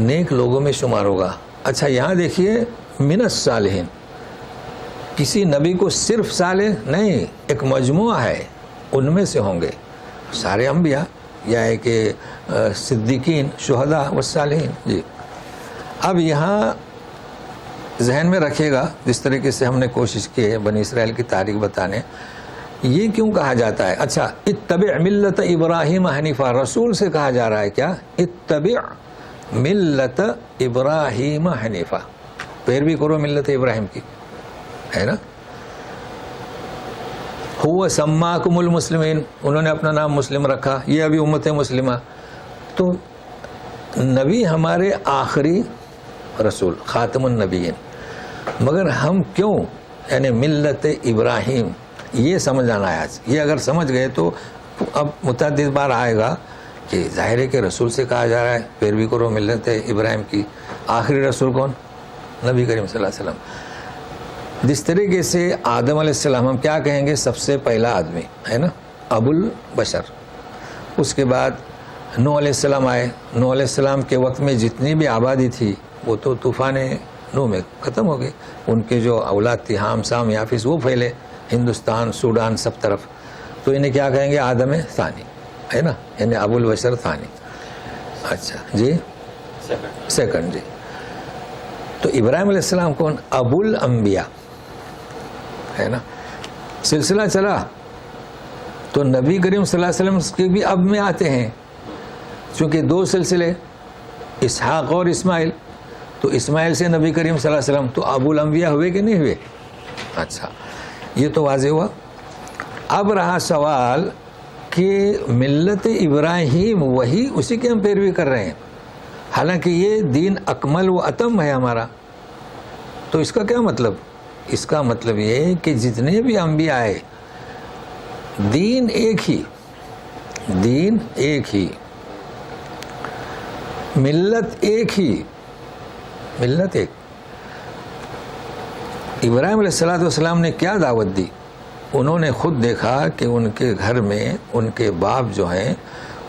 نیک لوگوں میں شمار ہوگا. اچھا یہاں دیکھیے من الصالحین، کسی نبی کو صرف صالح نہیں، ایک مجموعہ ہے. ان میں سے ہوں گے سارے انبیاء یا ہے کہ صدیقین شہداء والصالحین. جی اب یہاں ذہن میں رکھیے گا جس طریقے سے ہم نے کوشش کی ہے بنی اسرائیل کی تاریخ بتانے. یہ کیوں کہا جاتا ہے؟ اچھا اتبع ملت ابراہیم حنیفہ رسول سے کہا جا رہا ہے کیا؟ اتبع ملت ابراہیم حنیفہ، پیروی کرو ملت ابراہیم کی، ہے نا. هو سماکم المسلمین، انہوں نے اپنا نام مسلم رکھا، یہ ابھی امت مسلمہ. تو نبی ہمارے آخری رسول خاتم النبیین، مگر ہم کیوں یعنی ملت ابراہیم یہ سمجھ آنا ہے. آج یہ اگر سمجھ گئے تو اب متعدد بار آئے گا کہ ظاہر ہے کہ رسول سے کہا جا رہا ہے پیروی کرو ملت ابراہیم کی. آخری رسول کون؟ نبی کریم صلی اللہ علیہ وسلم. جس طریقے سے آدم علیہ السلام ہم کیا کہیں گے؟ سب سے پہلا آدمی ہے نا، ابو البشر. اس کے بعد نوح علیہ السلام آئے. نوح علیہ السلام کے وقت میں جتنی بھی آبادی تھی وہ تو طوفان نوح میں ختم ہو گئی. ان کے جو اولاد تھی حام سام یافس وہ پھیلے ہندوستان سوڈان سب طرف. تو انہیں کیا کہیں گے؟ آدم ثانی ہے نا، یعنی ابو البشر ثانی. اچھا جی سیکنڈ. جی تو ابراہیم علیہ السلام کون؟ ابو الانبیاء ہے نا. سلسلہ چلا تو نبی کریم صلی اللہ علیہ وسلم کے بھی اب میں آتے ہیں، چونکہ دو سلسلے اسحاق اور اسماعیل. تو اسماعیل سے نبی کریم صلی اللہ علیہ وسلم تو ابو الانبیاء ہوئے کہ نہیں ہوئے؟ اچھا یہ تو واضح ہوا. اب رہا سوال کہ ملت ابراہیم وہی اسی کی ہم پیروی کر رہے ہیں، حالانکہ یہ دین اکمل و اتم ہے ہمارا. تو اس کا کیا مطلب؟ اس کا مطلب یہ ہے کہ جتنے بھی انبیاء آئے دین ایک ہی، دین ایک ہی، ملت ایک ہی، ملت ایک. ابراہیم علیہ السلام نے کیا دعوت دی؟ انہوں نے خود دیکھا کہ ان کے گھر میں ان کے باپ جو ہیں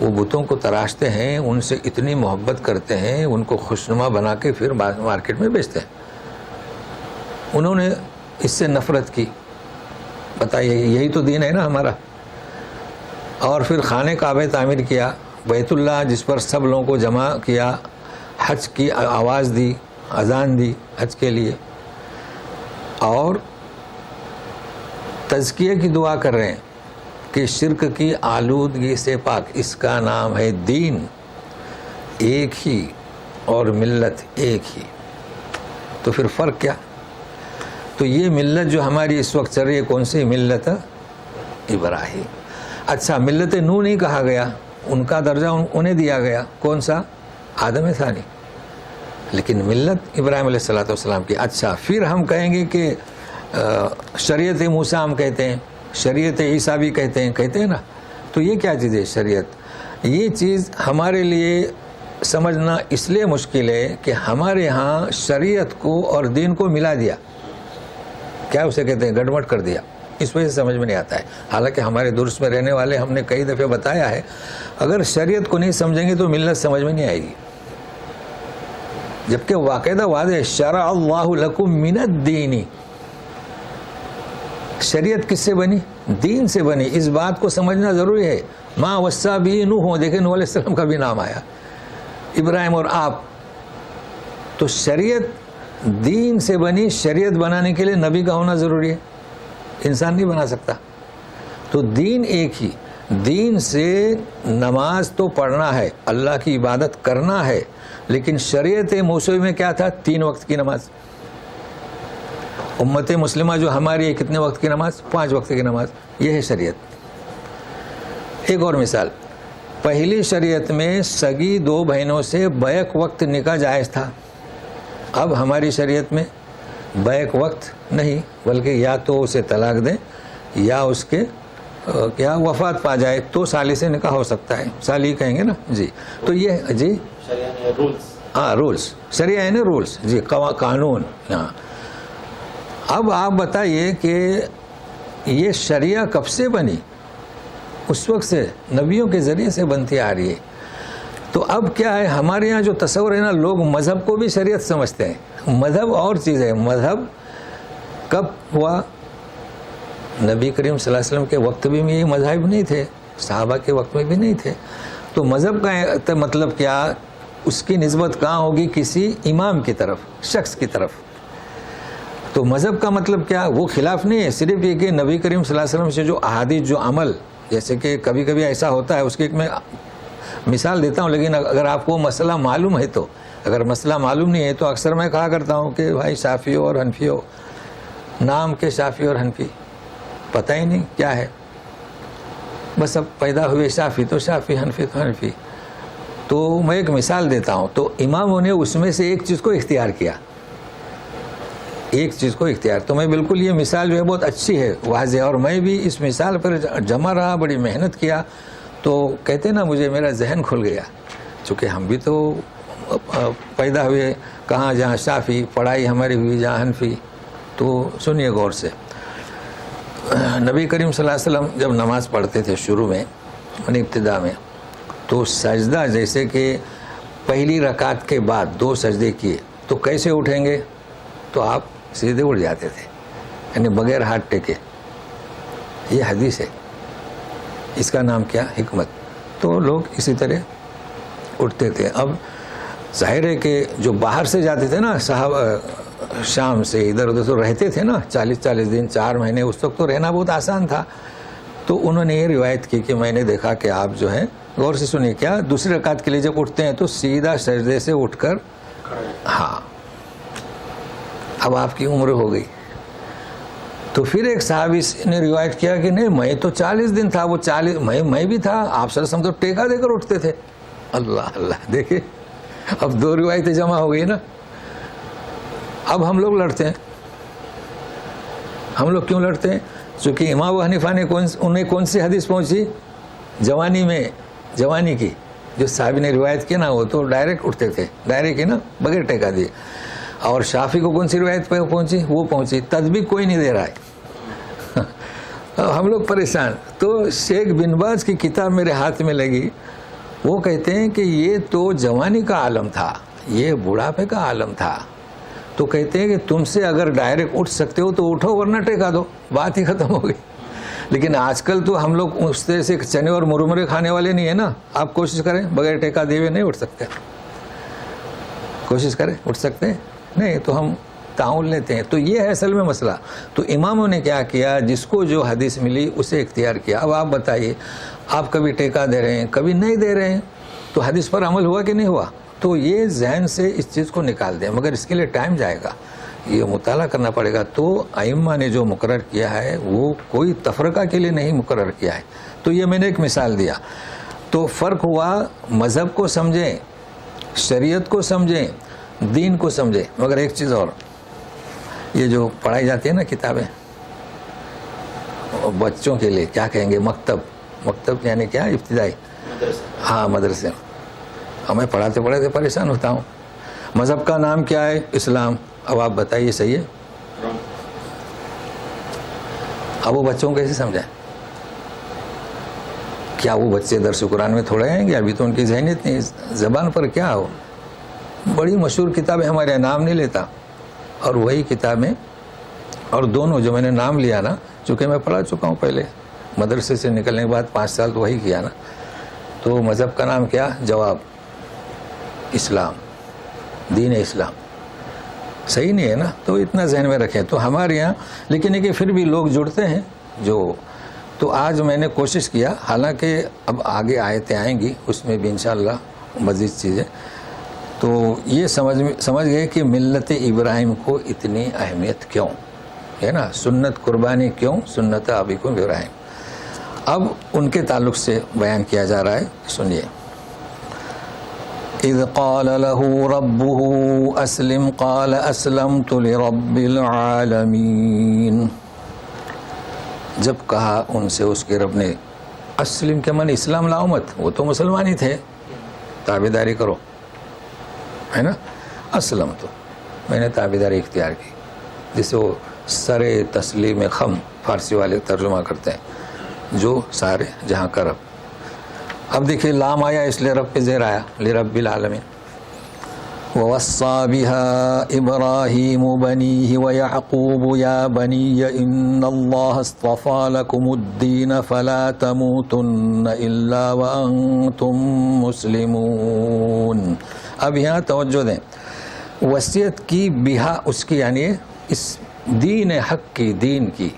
وہ بتوں کو تراشتے ہیں، ان سے اتنی محبت کرتے ہیں، ان کو خوشنما بنا کے پھر مارکیٹ میں بیچتے ہیں. انہوں نے اس سے نفرت کی. بتائیے یہی تو دین ہے نا ہمارا. اور پھر خانہ کعبہ تعمیر کیا، بیت اللہ جس پر سب لوگوں کو جمع کیا، حج کی آواز دی، اذان دی حج کے لیے، اور تزکیہ کی دعا کر رہے ہیں کہ شرک کی آلودگی سے پاک. اس کا نام ہے دین. ایک ہی اور ملت ایک ہی. تو پھر فرق کیا؟ تو یہ ملت جو ہماری اس وقت چل رہی ہے کون سی؟ ملت ابراہیم. اچھا ملت نوح نہیں کہا گیا، ان کا درجہ انہیں دیا گیا، کون سا؟ آدم ثانی. لیکن ملت ابراہیم علیہ السلام کی. اچھا پھر ہم کہیں گے کہ شریعت موسیٰ ہم کہتے ہیں، شریعت عیسیٰ بھی کہتے ہیں نا. تو یہ کیا چیز ہے شریعت؟ یہ چیز ہمارے لیے سمجھنا اس لیے مشکل ہے کہ ہمارے ہاں شریعت کو اور دین کو ملا دیا. کیا اسے کہتے ہیں؟ گڑبڑ کر دیا. اس وجہ سے سمجھ میں نہیں آتا ہے. حالانکہ ہمارے درس میں رہنے والے ہم نے کئی دفعہ بتایا ہے اگر شریعت کو نہیں سمجھیں گے تو ملت سمجھ میں نہیں آئے گی. جبکہ واقعہ واضح شرع اللہ لکم من الدین، شریعت کس سے بنی؟ دین سے بنی. اس بات کو سمجھنا ضروری ہے. ما وصی بہ نوح، دیکھیں نوح علیہ السلام کا بھی نام آیا، ابراہیم اور آپ. تو شریعت دین سے بنی. شریعت بنانے کے لیے نبی کا ہونا ضروری ہے، انسان نہیں بنا سکتا. تو دین ایک ہی. دین سے نماز تو پڑھنا ہے، اللہ کی عبادت کرنا ہے، لیکن شریعت موسوی میں کیا تھا؟ 3 وقت کی نماز. امت مسلمہ جو ہماری ہے کتنے وقت کی نماز؟ 5 وقت کی نماز. یہ ہے شریعت. ایک اور مثال، پہلی شریعت میں سگی 2 بہنوں سے بیک وقت نکاح جائز تھا. اب ہماری شریعت میں بیک وقت نہیں، بلکہ یا تو اسے طلاق دیں یا اس کے کیا وفات پا جائے تو سالی سے نکاح ہو سکتا ہے. سالی کہیں گے نا جی. تو یہ جی ہاں رولز، شریعہ ہے نا رولز جی، قانون. ہاں اب آپ بتائیے کہ یہ شریعہ کب سے بنی؟ اس وقت سے نبیوں کے ذریعے سے بنتی آ رہی ہے. تو اب کیا ہے ہمارے یہاں جو تصور ہے نا، لوگ مذہب کو بھی شریعت سمجھتے ہیں. مذہب اور چیز ہے. مذہب کب ہوا؟ نبی کریم صلی اللہ علیہ وسلم کے وقت بھی یہ مذاہب نہیں تھے, صحابہ کے وقت میں بھی نہیں تھے. تو مذہب کا مطلب کیا, اس کی نسبت کہاں ہوگی, کسی امام کی طرف, شخص کی طرف. تو مذہب کا مطلب کیا, وہ خلاف نہیں ہے, صرف یہ کہ نبی کریم صلی اللہ علیہ وسلم سے جو احادیث, جو عمل, جیسے کہ کبھی کبھی ایسا ہوتا ہے, اس کی ایک میں مثال دیتا ہوں. لیکن اگر آپ کو مسئلہ معلوم ہے تو, اگر مسئلہ معلوم نہیں ہے تو اکثر میں کہا کرتا ہوں کہ بھائی شافعی اور حنفی ہو, نام کے شافعی اور حنفی, پتہ ہی نہیں کیا ہے, بس اب پیدا ہوئے شافعی تو شافعی, حنفی تو حنفی. تو میں ایک مثال دیتا ہوں. تو اماموں نے اس میں سے ایک چیز کو اختیار کیا, ایک چیز کو اختیار. تو میں بالکل یہ مثال جو ہے بہت اچھی ہے, واضح, اور میں بھی اس مثال پر جمع رہا, بڑی محنت کیا. تو کہتے نا مجھے میرا ذہن کھل گیا, چونکہ ہم بھی تو پیدا ہوئے کہاں, جہاں شافعی, پڑھائی ہماری ہوئی جہاں حنفی. تو سنیے غور سے. نبی کریم صلی اللہ علیہ وسلم جب نماز پڑھتے تھے شروع میں, یعنی ابتدا میں, تو سجدہ جیسے کہ پہلی رکعت کے بعد 2 سجدے کیے تو کیسے اٹھیں گے, تو آپ سیدھے اٹھ جاتے تھے, یعنی بغیر ہاتھ ٹیکے. یہ حدیث ہے, اس کا نام کیا, حکمت. تو لوگ اسی طرح اٹھتے تھے. اب ظاہر ہے کہ جو باہر سے جاتے تھے نا صحابہ, شام سے ادھر ادھر تو رہتے تھے نا 40 دن, 4 مہینے, اس وقت تو رہنا بہت آسان تھا. تو انہوں نے یہ روایت کی کہ میں نے دیکھا کہ آپ جو ہے, غور سے سنیے, کیا دوسری رکعت کے لیے جب اٹھتے ہیں تو سیدھا سجدے سے اٹھ کر, ہاں, اب آپ کی عمر ہو گئی. تو پھر ایک صحابی نے روایت کیا کہ نہیں, میں تو 40 دن تھا, وہ 40, میں بھی تھا, آپ صلی اللہ علیہ وسلم تو ٹیکا دے کر اٹھتے تھے. اللہ اللہ, دیکھیں اب 2 روایتیں جمع ہو گئی نا. اب ہم لوگ لڑتے ہیں. ہم لوگ کیوں لڑتے ہیں, چونکہ امام ابو حنیفہ نے انہیں کون سی حدیث پہنچی, جوانی میں, جوانی کی, جو صحابی نے روایت کی نا, وہ تو ڈائریکٹ اٹھتے تھے, ڈائریکٹ ہی نا, بغیر ٹیکا دیے. اور شافعی کو کون سی روایت پہ پہنچی, وہ پہنچی, تطبیق کوئی نہیں دے رہا ہے. ہم لوگ پریشان. تو شیخ بن باز کی کتاب میرے ہاتھ میں لگی, وہ کہتے ہیں کہ یہ تو جوانی کا عالم تھا, یہ بڑھاپے کا عالم تھا. تو کہتے ہیں کہ تم سے اگر ڈائریکٹ اٹھ سکتے ہو تو اٹھو, ورنہ ٹیکا دو, بات ہی ختم ہو گئی. لیکن آج کل تو ہم لوگ اس طرح سے چنے اور مرمرے کھانے والے نہیں ہیں نا. آپ کوشش کریں, بغیر ٹیکا دیے ہوئے نہیں اٹھ سکتے, کوشش کریں, اٹھ سکتے ہیں نہیں, تو ہم تعاون لیتے ہیں. تو یہ ہے اصل میں مسئلہ. تو اماموں نے کیا کیا, جس کو جو حدیث ملی اسے اختیار کیا. اب آپ بتائیے, آپ کبھی ٹیکا دے رہے ہیں, کبھی نہیں دے رہے ہیں, تو حدیث پر عمل ہوا کہ نہیں ہوا. تو یہ ذہن سے اس چیز کو نکال دیں, مگر اس کے لیے ٹائم جائے گا, یہ مطالعہ کرنا پڑے گا. تو ائمہ نے جو مقرر کیا ہے وہ کوئی تفرقہ کے لیے نہیں مقرر کیا ہے. تو یہ میں نے ایک مثال دیا. تو فرق ہوا, مذہب کو سمجھیں, شریعت کو سمجھیں, دین کو سمجھیں. مگر ایک چیز اور, یہ جو پڑھائی جاتی ہے نا کتابیں بچوں کے لیے, کیا کہیں گے, مکتب یعنی کیا, ابتدائی, ہاں مدرسے. میں پڑھاتے پڑھاتے پریشان ہوتا ہوں. مذہب کا نام کیا ہے, اسلام. اب آپ بتائیے, صحیح ہے. اب وہ بچوں کو کیسے سمجھائیں, کیا وہ بچے درس قرآن میں تھوڑے آئیں گے, ابھی تو ان کی ذہنیت نہیں, زبان پر کیا ہو. بڑی مشہور کتابیں ہمارے نام نہیں لیتا, اور وہی کتابیں, اور دونوں جو میں نے نام لیا نا, چونکہ میں پڑھا چکا ہوں پہلے, مدرسے سے نکلنے کے بعد 5 سال تو وہی کیا نا. تو مذہب کا نام کیا, جواب اسلام, دین اسلام. صحیح نہیں ہے نا, تو اتنا ذہن میں رکھیں. تو ہمارے یہاں لیکن ہے کہ پھر بھی لوگ جڑتے ہیں جو. تو آج میں نے کوشش کیا, حالانکہ اب آگے آیتیں آئیں گی, اس میں بھی انشاءاللہ مزید چیزیں. تو یہ سمجھ گئے کہ ملت ابراہیم کو اتنی اہمیت کیوں ہے نا, سنت قربانی کیوں, سنت ابیکم ابراہیم. اب ان کے تعلق سے بیان کیا جا رہا ہے, سنیے. اذ قال له ربه اسلم قال اسلمت لرب العالمین. جب کہا ان سے اس کے رب نے, اسلم کے معنی اسلام لاؤ مت, وہ تو مسلمان ہی تھے, تابعداری کرو, ہے نا. اسلم تو میں نے تابعداری اختیار کی, جسے وہ سر تسلیم خم فارسی والے ترجمہ کرتے ہیں, جو سارے جہاں کا رب. اب دیکھیے لام آیا اس لیے رب پہ زیر آیا, لرب العالمین. ووصى بها إبراهيم بنيه ويعقوب يا بني إن الله اصطفى لكم الدين فلا تموتن إلا وأنتم مسلمون. اب یہاں توجہ دیں، وصیت کی بہا اس کی یعنی اس دین حق کی، دین کی.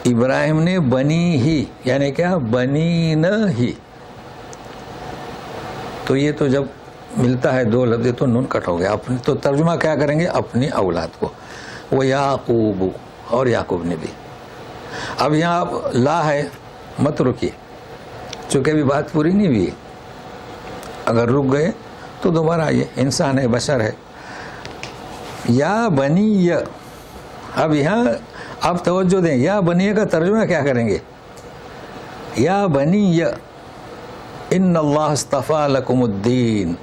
ابراہیم نے بنی ہی یعنی کیا، بنی نہ ہی. تو یہ تو جب ملتا ہے دو لفظ تو نون کٹ ہو گیا. اپنے تو ترجمہ کیا کریں گے، اپنی اولاد کو. وہ یعقوب، اور یعقوب نے بھی. اب یہاں لا ہے، مت رکیے، چونکہ ابھی بات پوری نہیں ہوئی. اگر رک گئے تو دوبارہ آئیے، انسان ہے، بشر ہے. یا بنی، اب یہاں آپ توجہ دیں، یا بنی کا ترجمہ کیا کریں گے، یا بنی ان اللہ اصطفیٰ لکم الدین،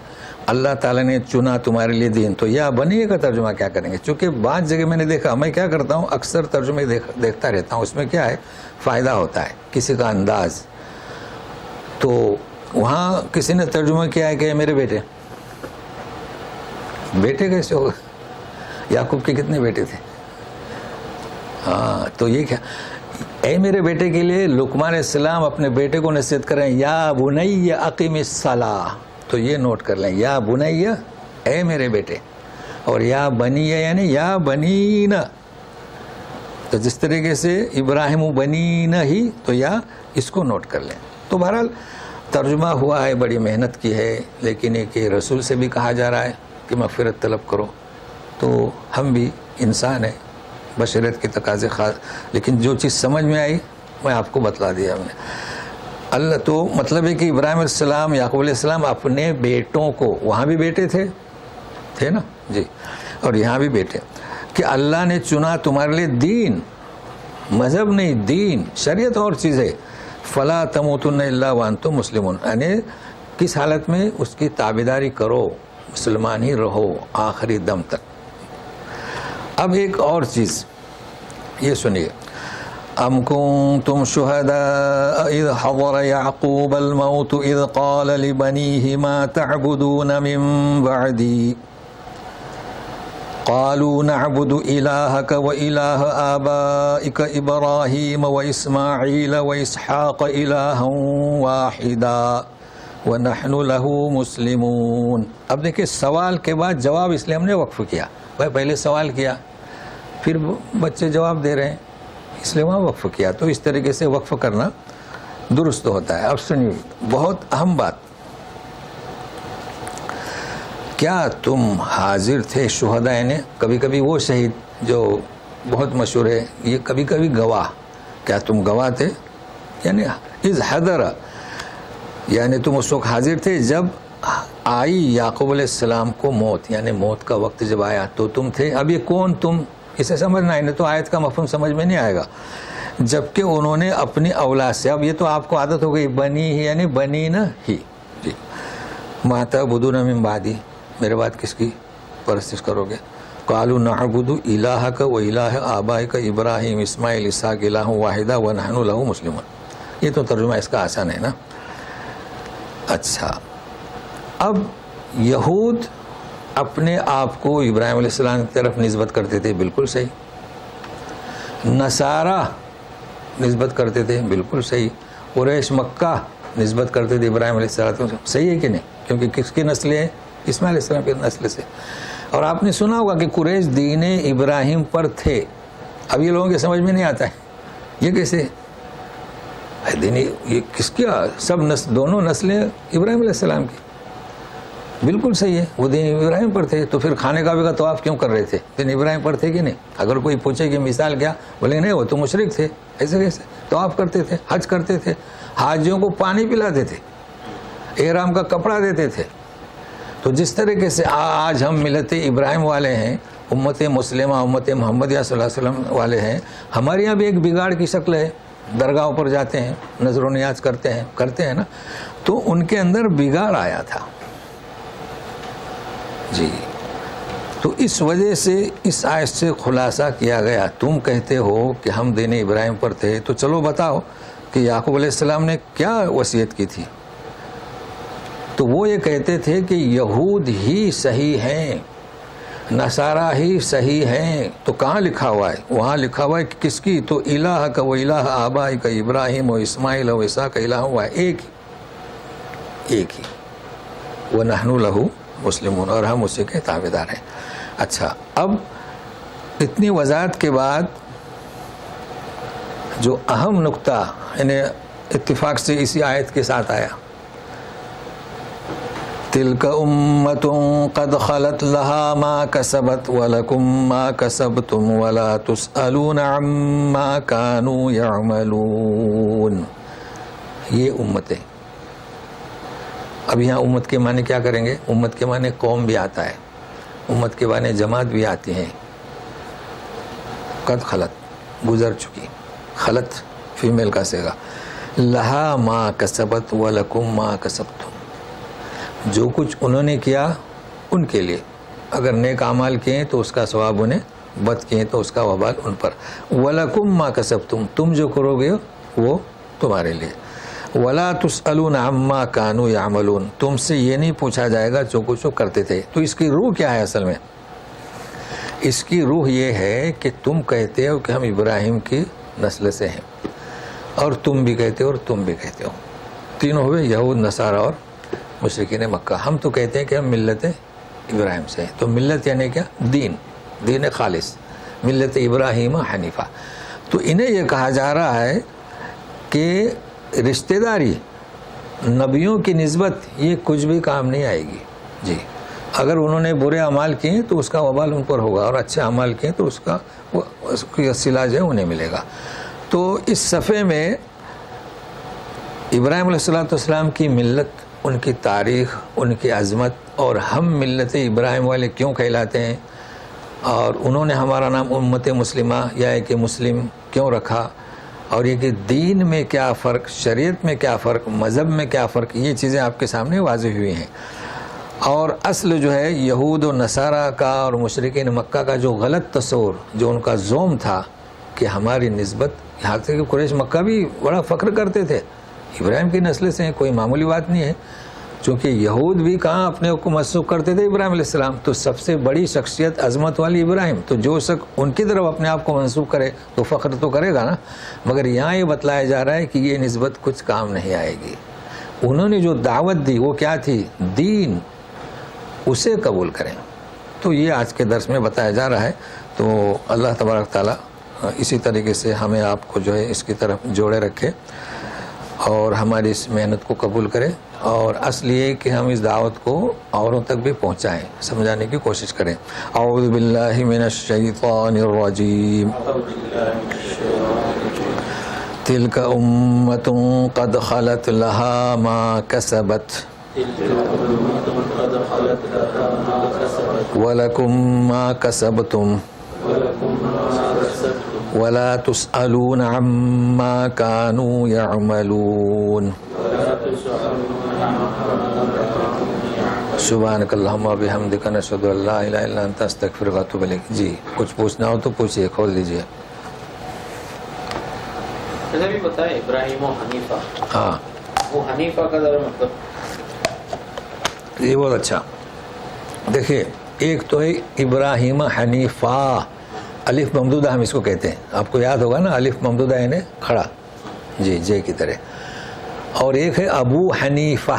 اللہ تعالیٰ نے چنا تمہارے لیے دین. تو یا بنی کا ترجمہ کیا کریں گے؟ چونکہ بعض جگہ میں نے دیکھا، میں کیا کرتا ہوں اکثر ترجمے دیکھتا رہتا ہوں، اس میں کیا ہے فائدہ ہوتا ہے کسی کا انداز. تو وہاں کسی نے ترجمہ کیا ہے کہ میرے بیٹے. بیٹے کیسے ہوگا؟ یعقوب کے کتنے بیٹے تھے؟ ہاں، تو یہ کیا، اے میرے بیٹے کے لیے لقمان علیہ السلام اپنے بیٹے کو نصیحت کریں، یا بنی اقیم الصلاۃ. تو یہ نوٹ کر لیں، یا بنی اے میرے بیٹے، اور یا بنی یعنی یا بنین. تو جس طریقے سے ابراہیم بنین ہی، تو یا اس کو نوٹ کر لیں. تو بہرحال ترجمہ ہوا ہے، بڑی محنت کی ہے، لیکن ایک رسول سے بھی کہا جا رہا ہے کہ مغفرت طلب کرو. تو ہم بھی انسان ہیں، بشریت کے تقاضے خاص، لیکن جو چیز سمجھ میں آئی میں آپ کو بتلا دیا ہم نے. اللہ تو مطلب ہے کہ ابراہیم علیہ السلام، یعقوب علیہ السلام اپنے بیٹوں کو، وہاں بھی بیٹے تھے نا جی، اور یہاں بھی بیٹے، کہ اللہ نے چنا تمہارے لیے دین، مذہب نہیں، دین، شریعت اور چیز ہے. فلا تموتن الا وانتم مسلمون، یعنی کس حالت میں اس کی تابعداری کرو، مسلمان ہی رہو آخری دم تک. اب ایک اور چیز یہ سنیے، ام کنتم شہداء اذ حضر یعقوب الموت اذ قال لبنیہ ما تعبدون من بعدی قالوا نعبد الہک و الہ آبائک ابراہیم و اسماعیل و اسحاق الہا واحدا ونحن له مسلمون. اب دیکھیں سوال کے بعد جواب، اس لیے ہم نے وقف کیا. بھائی پہلے سوال کیا، پھر بچے جواب دے رہے ہیں، اس لیے وہاں وقف کیا. تو اس طریقے سے وقف کرنا درست ہوتا ہے. اب سنیے، بہت اہم بات، کیا تم حاضر تھے شہداء نے؟ کبھی کبھی وہ شہید جو بہت مشہور ہے، یہ کبھی کبھی گواہ، کیا تم گواہ تھے؟ یعنی اذ حضر، یعنی تم اس وقت حاضر تھے جب آئی یعقوب علیہ السلام کو موت، یعنی موت کا وقت جب آیا تو تم تھے. اب یہ کون تم، اسے سمجھنا ہے، نہیں تو آیت کا مفہوم سمجھ میں نہیں آئے گا. جبکہ انہوں نے اپنی اولاد سے، اب یہ تو آپ کو عادت ہو گئی، بنی ہی یعنی بنی نہ ہی جی. ما تعبدون من بعدی، میرے بعد کس کی پرستش کرو گے؟ قالوا نعبد الہک و الہ آبائک ابراہیم اسماعیل اسحاق الہ واحدا ونحن له مسلمون. یہ تو ترجمہ اس کا آسان ہے نا. اچھا، اب یہود اپنے آپ کو ابراہیم علیہ السلام کی طرف نسبت کرتے تھے، بالکل صحیح. نصارہ نسبت کرتے تھے، بالکل صحیح. قریش مکہ نسبت کرتے تھے ابراہیم علیہ السلام، صحیح ہے کہ نہیں؟ کیونکہ کس کی نسل ہے؟ اسماعیل علیہ السلام کی نسل سے. اور آپ نے سنا ہوگا کہ قریش دین ابراہیم پر تھے. اب یہ لوگوں کے سمجھ میں نہیں آتا ہے، یہ کیسے دین، یہ کس کیا، سب دونوں نسلیں ابراہیم علیہ السلام کی. بالکل صحیح ہے، وہ دین ابراہیم پر تھے. تو پھر خانہ کعبہ کا طواف کیوں کر رہے تھے؟ دین ابراہیم پر تھے کہ نہیں؟ اگر کوئی پوچھے کہ مثال کیا، بولیں نہیں وہ تو مشرک تھے. ایسے کیسے؟ طواف کرتے تھے، حج کرتے تھے، حاجیوں کو پانی پلاتے تھے، احرام کا کپڑا دیتے تھے. تو جس طریقے سے آج ہم ملت ابراہیم والے ہیں، امت مسلمہ، امت محمدیہ صلی اللہ علیہ وسلم والے ہیں، ہمارے یہاں بھی ایک بگاڑ کی شکل ہے. درگاہوں پر جاتے ہیں، نظر و نیاز کرتے ہیں نا. تو ان کے اندر بگاڑ آیا تھا جی. تو اس وجہ سے اس آیت سے خلاصہ کیا گیا، تم کہتے ہو کہ ہم دین ابراہیم پر تھے، تو چلو بتاؤ کہ یعقوب علیہ السلام نے کیا وصیت کی تھی. تو وہ یہ کہتے تھے کہ یہود ہی صحیح ہیں، نصارہ ہی صحیح ہیں. تو کہاں لکھا ہوا ہے؟ وہاں لکھا ہوا ہے کہ کس کی؟ تو الہ کا و الہ آبائی کا ابراہیم و اسماعیل و عیسیٰ کا الہ ہوا ہے، ایک ہی وَنَحْنُ لَهُ مُسْلِمُونَ، اور ہم اسی کے تابعدار ہیں. اچھا، اب اتنی وضاحت کے بعد جو اہم نقطہ یعنی اتفاق سے اسی آیت کے ساتھ آیا، تِلْكَ أُمَّةٌ قَدْ خَلَتْ لَهَا مَا كَسَبَتْ وَلَكُمْ مَا كَسَبْتُمْ وَلَا تُسْأَلُونَ عَمَّا كَانُوا يَعْمَلُونَ. یہ امتیں. اب یہاں امت کے معنی کیا کریں گے؟ امت کے معنی قوم بھی آتا ہے، امت کے معنی جماعت بھی آتی ہیں. قد خلت گزر چکی، خلت فیمیل کا صیغہ، لہا ما کسبت ولکم ما کسبتم، جو کچھ انہوں نے کیا ان کے لیے، اگر نیک اعمال کیے تو اس کا ثواب انہیں، بد کیے تو اس کا وبال ان پر. ولکم ما کسبتم، تم جو کرو گے وہ تمہارے لیے. ولا تسألون عما كانوا يعملون، تم سے یہ نہیں پوچھا جائے گا جو کچھ وہ کرتے تھے. تو اس کی روح کیا ہے؟ اصل میں اس کی روح یہ ہے کہ تم کہتے ہو کہ ہم ابراہیم کی نسل سے ہیں، اور تم بھی کہتے ہو اور تم بھی کہتے ہو، تینوں ہوئے یہود، نصارہ اور مشرکین مکہ. ہم تو کہتے ہیں کہ ہم ملت ابراہیم سے ہیں. تو ملت یعنی کیا؟ دین خالص، ملت ابراہیم حنیفہ. تو انہیں یہ کہا جا رہا ہے کہ رشتہ داری، نبیوں کی نسبت، یہ کچھ بھی کام نہیں آئے گی. جی، اگر انہوں نے برے اعمال کیے تو اس کا وبال ان پر ہوگا، اور اچھے اعمال کیے تو اس کی صلہ جو ہے انہیں ملے گا. تو اس صفحے میں ابراہیم علیہ السلام کی ملت، ان کی تاریخ، ان کی عظمت، اور ہم ملت ابراہیم والے کیوں کہلاتے ہیں، اور انہوں نے ہمارا نام امت مسلمہ یا کہ مسلم کیوں رکھا، اور یہ کہ دین میں کیا فرق، شریعت میں کیا فرق، مذہب میں کیا فرق، یہ چیزیں آپ کے سامنے واضح ہوئی ہیں. اور اصل جو ہے یہود و نصارہ کا اور مشرکین مکہ کا جو غلط تصور، جو ان کا زوم تھا کہ ہماری نسبت، یہاں تک کہ قریش مکہ بھی بڑا فخر کرتے تھے ابراہیم کی نسل سے ہیں، کوئی معمولی بات نہیں ہے. چونکہ یہود بھی کہاں اپنے کو منسوب کرتے تھے ابراہیم علیہ السلام، تو سب سے بڑی شخصیت، عظمت والی ابراہیم، تو جو شخص ان کی طرف اپنے آپ کو منسوب کرے تو فخر تو کرے گا نا. مگر یہاں یہ بتلایا جا رہا ہے کہ یہ نسبت کچھ کام نہیں آئے گی. انہوں نے جو دعوت دی وہ کیا تھی؟ دین، اسے قبول کریں. تو یہ آج کے درس میں بتایا جا رہا ہے. تو اللہ تبارک تعالیٰ اسی طریقے سے ہمیں آپ کو جو ہے اس کی طرف جوڑے رکھے، اور ہماری اس محنت کو قبول کرے، اور اصل یہ کہ ہم اس دعوت کو اوروں تک بھی پہنچائیں، سمجھانے کی کوشش کریں. اعوذ باللہ من الشیطان الرجیم. تلک امۃ قد خلت لہا ما کسبت وَلَكُمْ مَا كَسَبْتُمْ وَلَا تُسْأَلُونَ عَمَّا كَانُوا يَعْمَلُونَ. سبحانک اللہم وبحمدک، نشہد ان لا الہ الا انت، استغفرک واتوب الیک. جی کچھ پوچھنا ہو تو پوچھئے، کھول دیجئے. بھی بتائیں ابراہیم و حنیفہ. ہاں، وہ حنیفہ کا ذرا مطلب یہ بہت اچھا. دیکھیے، ایک تو ہے ابراہیم حنیفہ، الف ممدودہ ہم اس کو کہتے ہیں، آپ کو یاد ہوگا نا، الف ممدودہ یعنی کھڑا، جی جے کی طرح. اور ایک ہے ابو حنیفہ.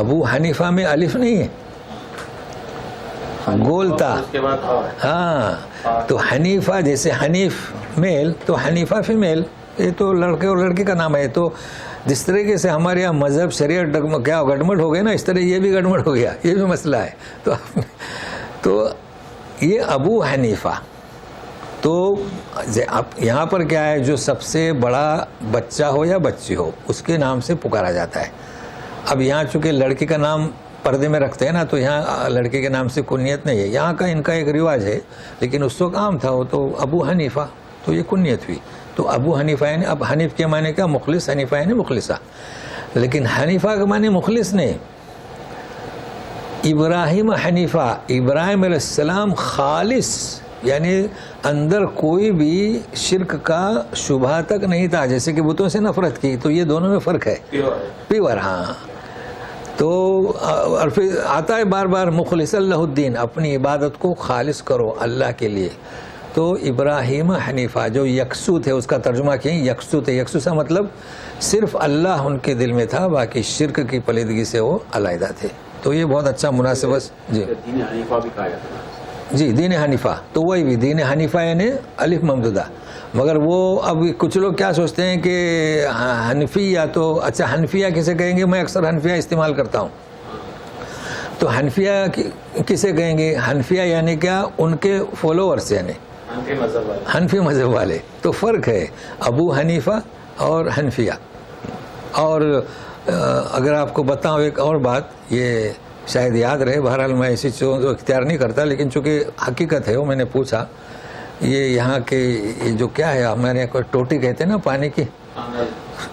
ابو حنیفہ میں الف نہیں ہے، گولتا. ہاں، تو حنیفہ جیسے حنیف میل تو حنیفہ فیمیل، یہ تو لڑکے اور لڑکی کا نام ہے. تو جس طریقے سے ہمارے یہاں مذہب، شریعت کیا گڑمڑ ہو گئے نا، اس طرح یہ بھی گڑمڑ ہو گیا، یہ بھی مسئلہ ہے. تو یہ ابو حنیفہ. تو یہاں پر کیا ہے، جو سب سے بڑا بچہ ہو یا بچی ہو اس کے نام سے پکارا جاتا ہے. اب یہاں چونکہ لڑکی کا نام پردے میں رکھتے ہیں نا، تو یہاں لڑکے کے نام سے کنیت نہیں ہے، یہاں کا ان کا ایک رواج ہے، لیکن اس وقت عام تھا وہ. تو ابو حنیفہ، تو یہ کنیت ہوئی. تو ابو حنیفہ یعنی، اب حنیف کے معنی کیا؟ مخلص. حنیفہ یعنی مخلصہ. لیکن حنیفہ کے معنی مخلص نہیں. ابراہیم حنیفہ، ابراہیم علیہ السلام خالص، یعنی اندر کوئی بھی شرک کا شبہ تک نہیں تھا، جیسے کہ بتوں سے نفرت کی. تو یہ دونوں میں فرق ہے. پیور. ہاں، تو اور پھر آتا ہے بار بار مخلص اللہ الدین، اپنی عبادت کو خالص کرو اللہ کے لیے. تو ابراہیم حنیفہ جو یکسو تھے، اس کا ترجمہ کہیں یکسو تھے. یکسو سے مطلب صرف اللہ ان کے دل میں تھا، باقی شرک کی پلیدگی سے وہ علیحدہ تھے. تو یہ بہت اچھا مناسب. جی دین حنیفہ بھی کہا جاتا ہے. جی دین حنیفہ، تو وہی بھی دین حنیفہ یعنی الف ممدودہ. مگر وہ اب کچھ لوگ کیا سوچتے ہیں کہ حنفیہ، تو اچھا حنفیہ کسے کہیں گے؟ میں اکثر حنفیہ استعمال کرتا ہوں. تو حنفیہ کسے کہیں گے؟ حنفیہ یعنی کیا؟ ان کے فالوورز، یعنی حنفی مذہب والے. تو فرق ہے ابو حنیفہ اور حنفیہ. اور اگر آپ کو بتاؤں ایک اور بات، یہ شاید یاد رہے، بہرحال میں ایسی چیزوں کو اختیار نہیں کرتا، لیکن چونکہ حقیقت ہے وہ میں نے پوچھا. یہ یہاں کے یہ جو کیا ہے ہمارے یہاں کوئی ٹوٹی کہتے ہیں نا پانی کی،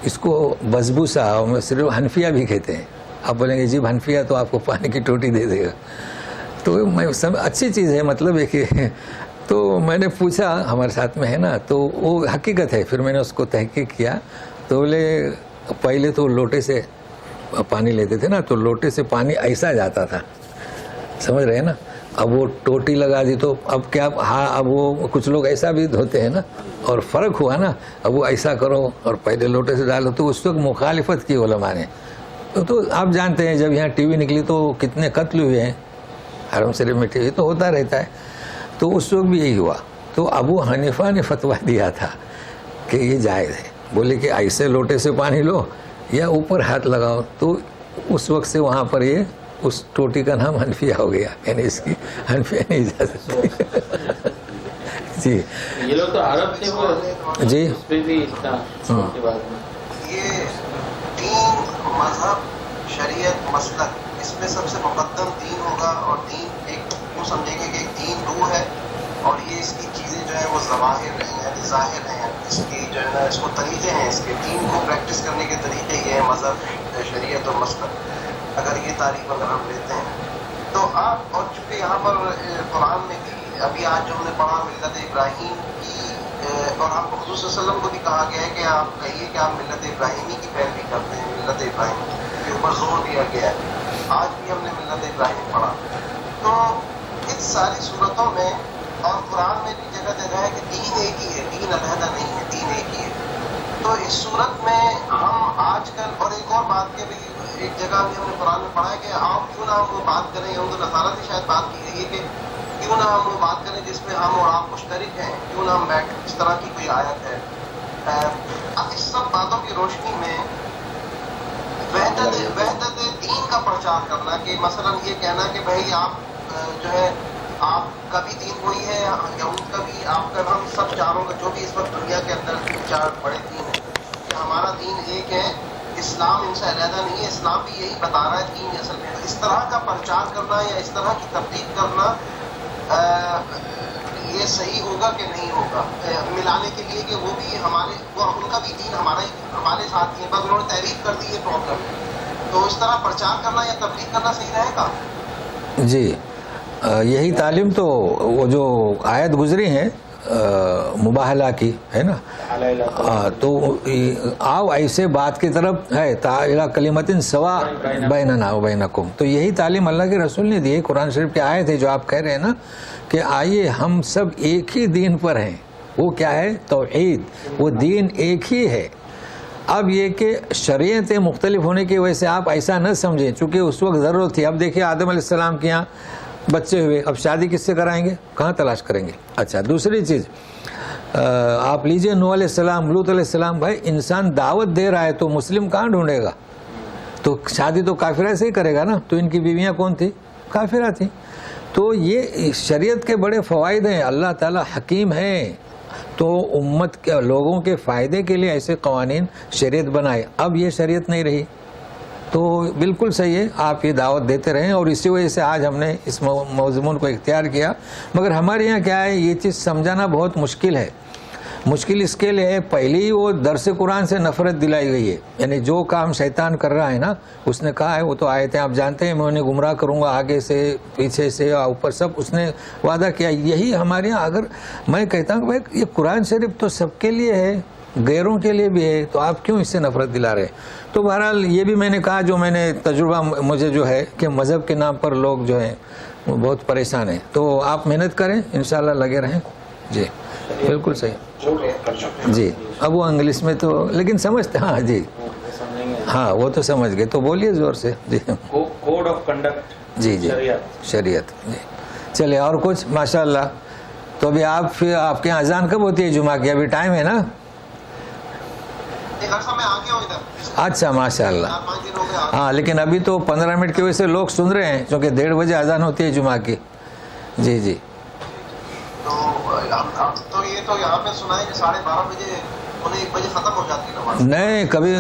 اس کو بسبوسا صرف حنفیہ بھی کہتے ہیں. آپ بولیں گے جی حنفیہ تو آپ کو پانی کی ٹوٹی دے دے گا. تو میں اچھی چیز ہے، مطلب ہے کہ تو میں نے پوچھا، ہمارے ساتھ میں ہے نا، تو وہ حقیقت ہے. پھر میں نے اس کو تحقیق کیا تو بولے پہلے تو لوٹے سے پانی لیتے تھے نا، تو لوٹے سے پانی ایسا جاتا تھا، سمجھ رہے ہیں نا. اب وہ ٹوٹی لگا دی تو اب کیا، ہاں اب وہ کچھ لوگ ایسا بھی دھوتے ہیں نا، اور فرق ہوا نا. اب وہ ایسا کرو اور پہلے لوٹے سے ڈالو، تو اس وقت مخالفت کی علماء نے. تو آپ جانتے ہیں جب یہاں ٹی وی نکلی تو کتنے قتل ہوئے ہیں، حرم شریف میں ٹی وی تو ہوتا رہتا ہے. تو اس وقت بھی یہی ہوا. تو ابو حنیفہ نے فتویٰ دیا تھا کہ یہ جائز ہے. بولے کہ ایسے لوٹے سے پانی لو یا اوپر ہاتھ لگاؤ. تو اس وقت سے وہاں پر یہ اس ٹوٹی کا نام حنفیہ ہو گیا، یعنی اس کی حنفیہ نہیں جا سکتی. جی یہ لوگ تو عرب تھے، وہ جی اس پہ بھی تھا کے بعد میں. یہ دین، مذہب، شریعت، مسلک، اس میں سب سے مقدم دین ہوگا. اور دین ایک یوں سمجھیں گے کہ ایک دین روح ہے، اور یہ اس کی چیزیں جو ہیں وہ ظواہر ہیں، یعنی ظاہر ہیں. اس کی جو ہے نا اس کو طریقے ہیں، اس کے دین کو پریکٹس کرنے کے طریقے یہ ہیں، مذہب، شریعت اور مسلک. اگر یہ تعریف اگر ہم لیتے ہیں تو آپ، اور چونکہ یہاں پر قرآن میں بھی ابھی آج جو ہم نے پڑھا ملت ابراہیم کی، اور ہم حضور صلی اللہ علیہ وسلم کو بھی کہا گیا ہے کہ آپ کہیے کہ آپ ملت ابراہیمی کی پیروی کرتے ہیں، ملت ابراہیم کے اوپر زور دیا گیا ہے. آج بھی ہم نے ملت ابراہیم پڑھا. تو ان ساری صورتوں میں اور قرآن میں بھی جگہ جگہ ہے کہ دین ایک ہی ہے، دین علیحدہ نہیں ہے، دین ایک ہی ہے. تو اس صورت میں ہم آج کل، اور ایک اور بات کہ ایک جگہ بھی ہم نے قرآن میں پڑھا ہے کہ آپ کیوں نہ ہم وہ بات کریں، یہود و نصارہ سے شاید بات کی گئی ہے کہ کیوں نہ ہم وہ بات کریں جس میں ہم اور آپ مشترک ہیں، کیوں نہ ہم بیٹھ، اس طرح کی کوئی آیت ہے. اب اس سب باتوں کی روشنی میں وحدت دین کا پرچار کرنا، کہ مثلا یہ کہنا کہ بھائی آپ جو ہے آپ کا بھی دین وہی ہے، یہود کا بھی، آپ کا، ہم سب چاروں کا جو بھی اس وقت دنیا کے اندر چار بڑے دین ہیں، کہ ہمارا دین ایک ہے، اسلام ان سے علیحدہ نہیں ہے، اسلام بھی یہی بتا رہا ہے دین اصل میں. اس طرح کا پرچار کرنا یا اس طرح کی تبلیغ کرنا یہ صحیح ہوگا کہ نہیں ہوگا، ملانے کے لیے کہ وہ بھی ہمارے، وہ ان کا بھی دین ہمارے ساتھ ہی ہے، بس انہوں نے تحریف کر دی، یہ پرابلم ہے. تو اس طرح پرچار کرنا یا تبلیغ کرنا صحیح رہے گا؟ جی یہی تعلیم تو وہ جو آیت گزری ہیں مباہلہ کی ہے نا، تو آؤ ایسے بات کی طرف ہے، الی کلمۃ سوا بیننا و بینکم. تو یہی تعلیم اللہ کے رسول نے دی ہے. قرآن شریف کی آیت ہے جو آپ کہہ رہے ہیں نا کہ آئیے ہم سب ایک ہی دین پر ہیں. وہ کیا ہے؟ توحید. وہ دین ایک ہی ہے. اب یہ کہ شریعتیں مختلف ہونے کی وجہ سے آپ ایسا نہ سمجھیں، چونکہ اس وقت ضرورت تھی. اب دیکھیے آدم علیہ السلام کے یہاں بچے ہوئے، اب شادی کس سے کرائیں گے؟ کہاں تلاش کریں گے؟ اچھا دوسری چیز آپ لیجئے نوح علیہ السلام، لوط علیہ السلام. بھائی انسان دعوت دے رہا ہے تو مسلم کہاں ڈھونڈے گا؟ تو شادی تو کافرہ سے ہی کرے گا نا. تو ان کی بیویاں کون تھی؟ کافرہ تھیں. تو یہ شریعت کے بڑے فوائد ہیں. اللہ تعالیٰ حکیم ہیں، تو امت کے لوگوں کے فائدے کے لیے ایسے قوانین شریعت بنائے. اب یہ شریعت نہیں رہی تو بالکل صحیح ہے، آپ یہ دعوت دیتے رہیں، اور اسی وجہ سے آج ہم نے اس موضوع کو اختیار کیا. مگر ہمارے یہاں کیا ہے، یہ چیز سمجھانا بہت مشکل ہے. مشکل اس کے لیے پہلے ہی وہ درس قرآن سے نفرت دلائی گئی ہے. یعنی جو کام شیطان کر رہا ہے نا، اس نے کہا ہے، وہ تو آیتیں آپ جانتے ہیں، میں انہیں گمراہ کروں گا آگے سے پیچھے سے اوپر سب، اس نے وعدہ کیا. یہی ہمارے یہاں، اگر میں کہتا ہوں کہ بھائی یہ قرآن شریف تو سب کے لیے ہے، غیروں کے لیے بھی ہے، تو آپ کیوں اس سے نفرت دلا رہے ہیں؟ تو بہرحال یہ بھی میں نے کہا، جو میں نے تجربہ مجھے جو ہے کہ مذہب کے نام پر لوگ جو ہیں وہ بہت پریشان ہیں، تو آپ محنت کریں، انشاءاللہ لگے رہیں. جی بالکل صحیح. جی اب وہ انگلش میں تو لیکن سمجھتے، ہاں جی ہاں وہ تو سمجھ گئے، تو بولیے زور سے. جی کوڈ آف کنڈکٹ. جی جی شریعت. جی چلے اور کچھ؟ ماشاء اللہ. تو ابھی آپ کے یہاں اذان کب ہوتی ہے جمعہ کی؟ ابھی ٹائم ہے نا؟ میں آ گیا ہوں ادھر. اچھا ماشاء اللہ. 4-5 دن ہو گئے. ہاں لیکن ابھی تو 15 منٹ کی وجہ سے لوگ سن رہے ہیں، کیونکہ 1:30 بجے اذان ہوتی ہے جمعہ کی. جی جی تو اب تو یہ تو یہاں پہ سنا ہے کہ 12:30 بجے 1 بجے ختم ہو جاتی ہے نماز. نہیں، کبھی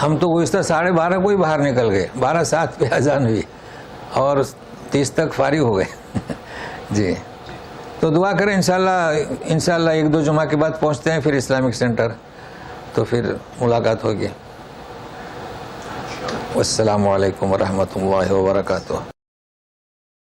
ہم تو گزشتہ 12:30 کو ہی باہر نکل گئے، 12:07 پہ اذان ہوئی اور 30 تک فارغ ہو گئے. جی تو دعا کریں، انشاءاللہ 1-2 جمعہ کے بعد پہنچتے ہیں پھر اسلامک سینٹر، تو پھر ملاقات ہوگی. والسلام علیکم ورحمۃ اللہ وبرکاتہ.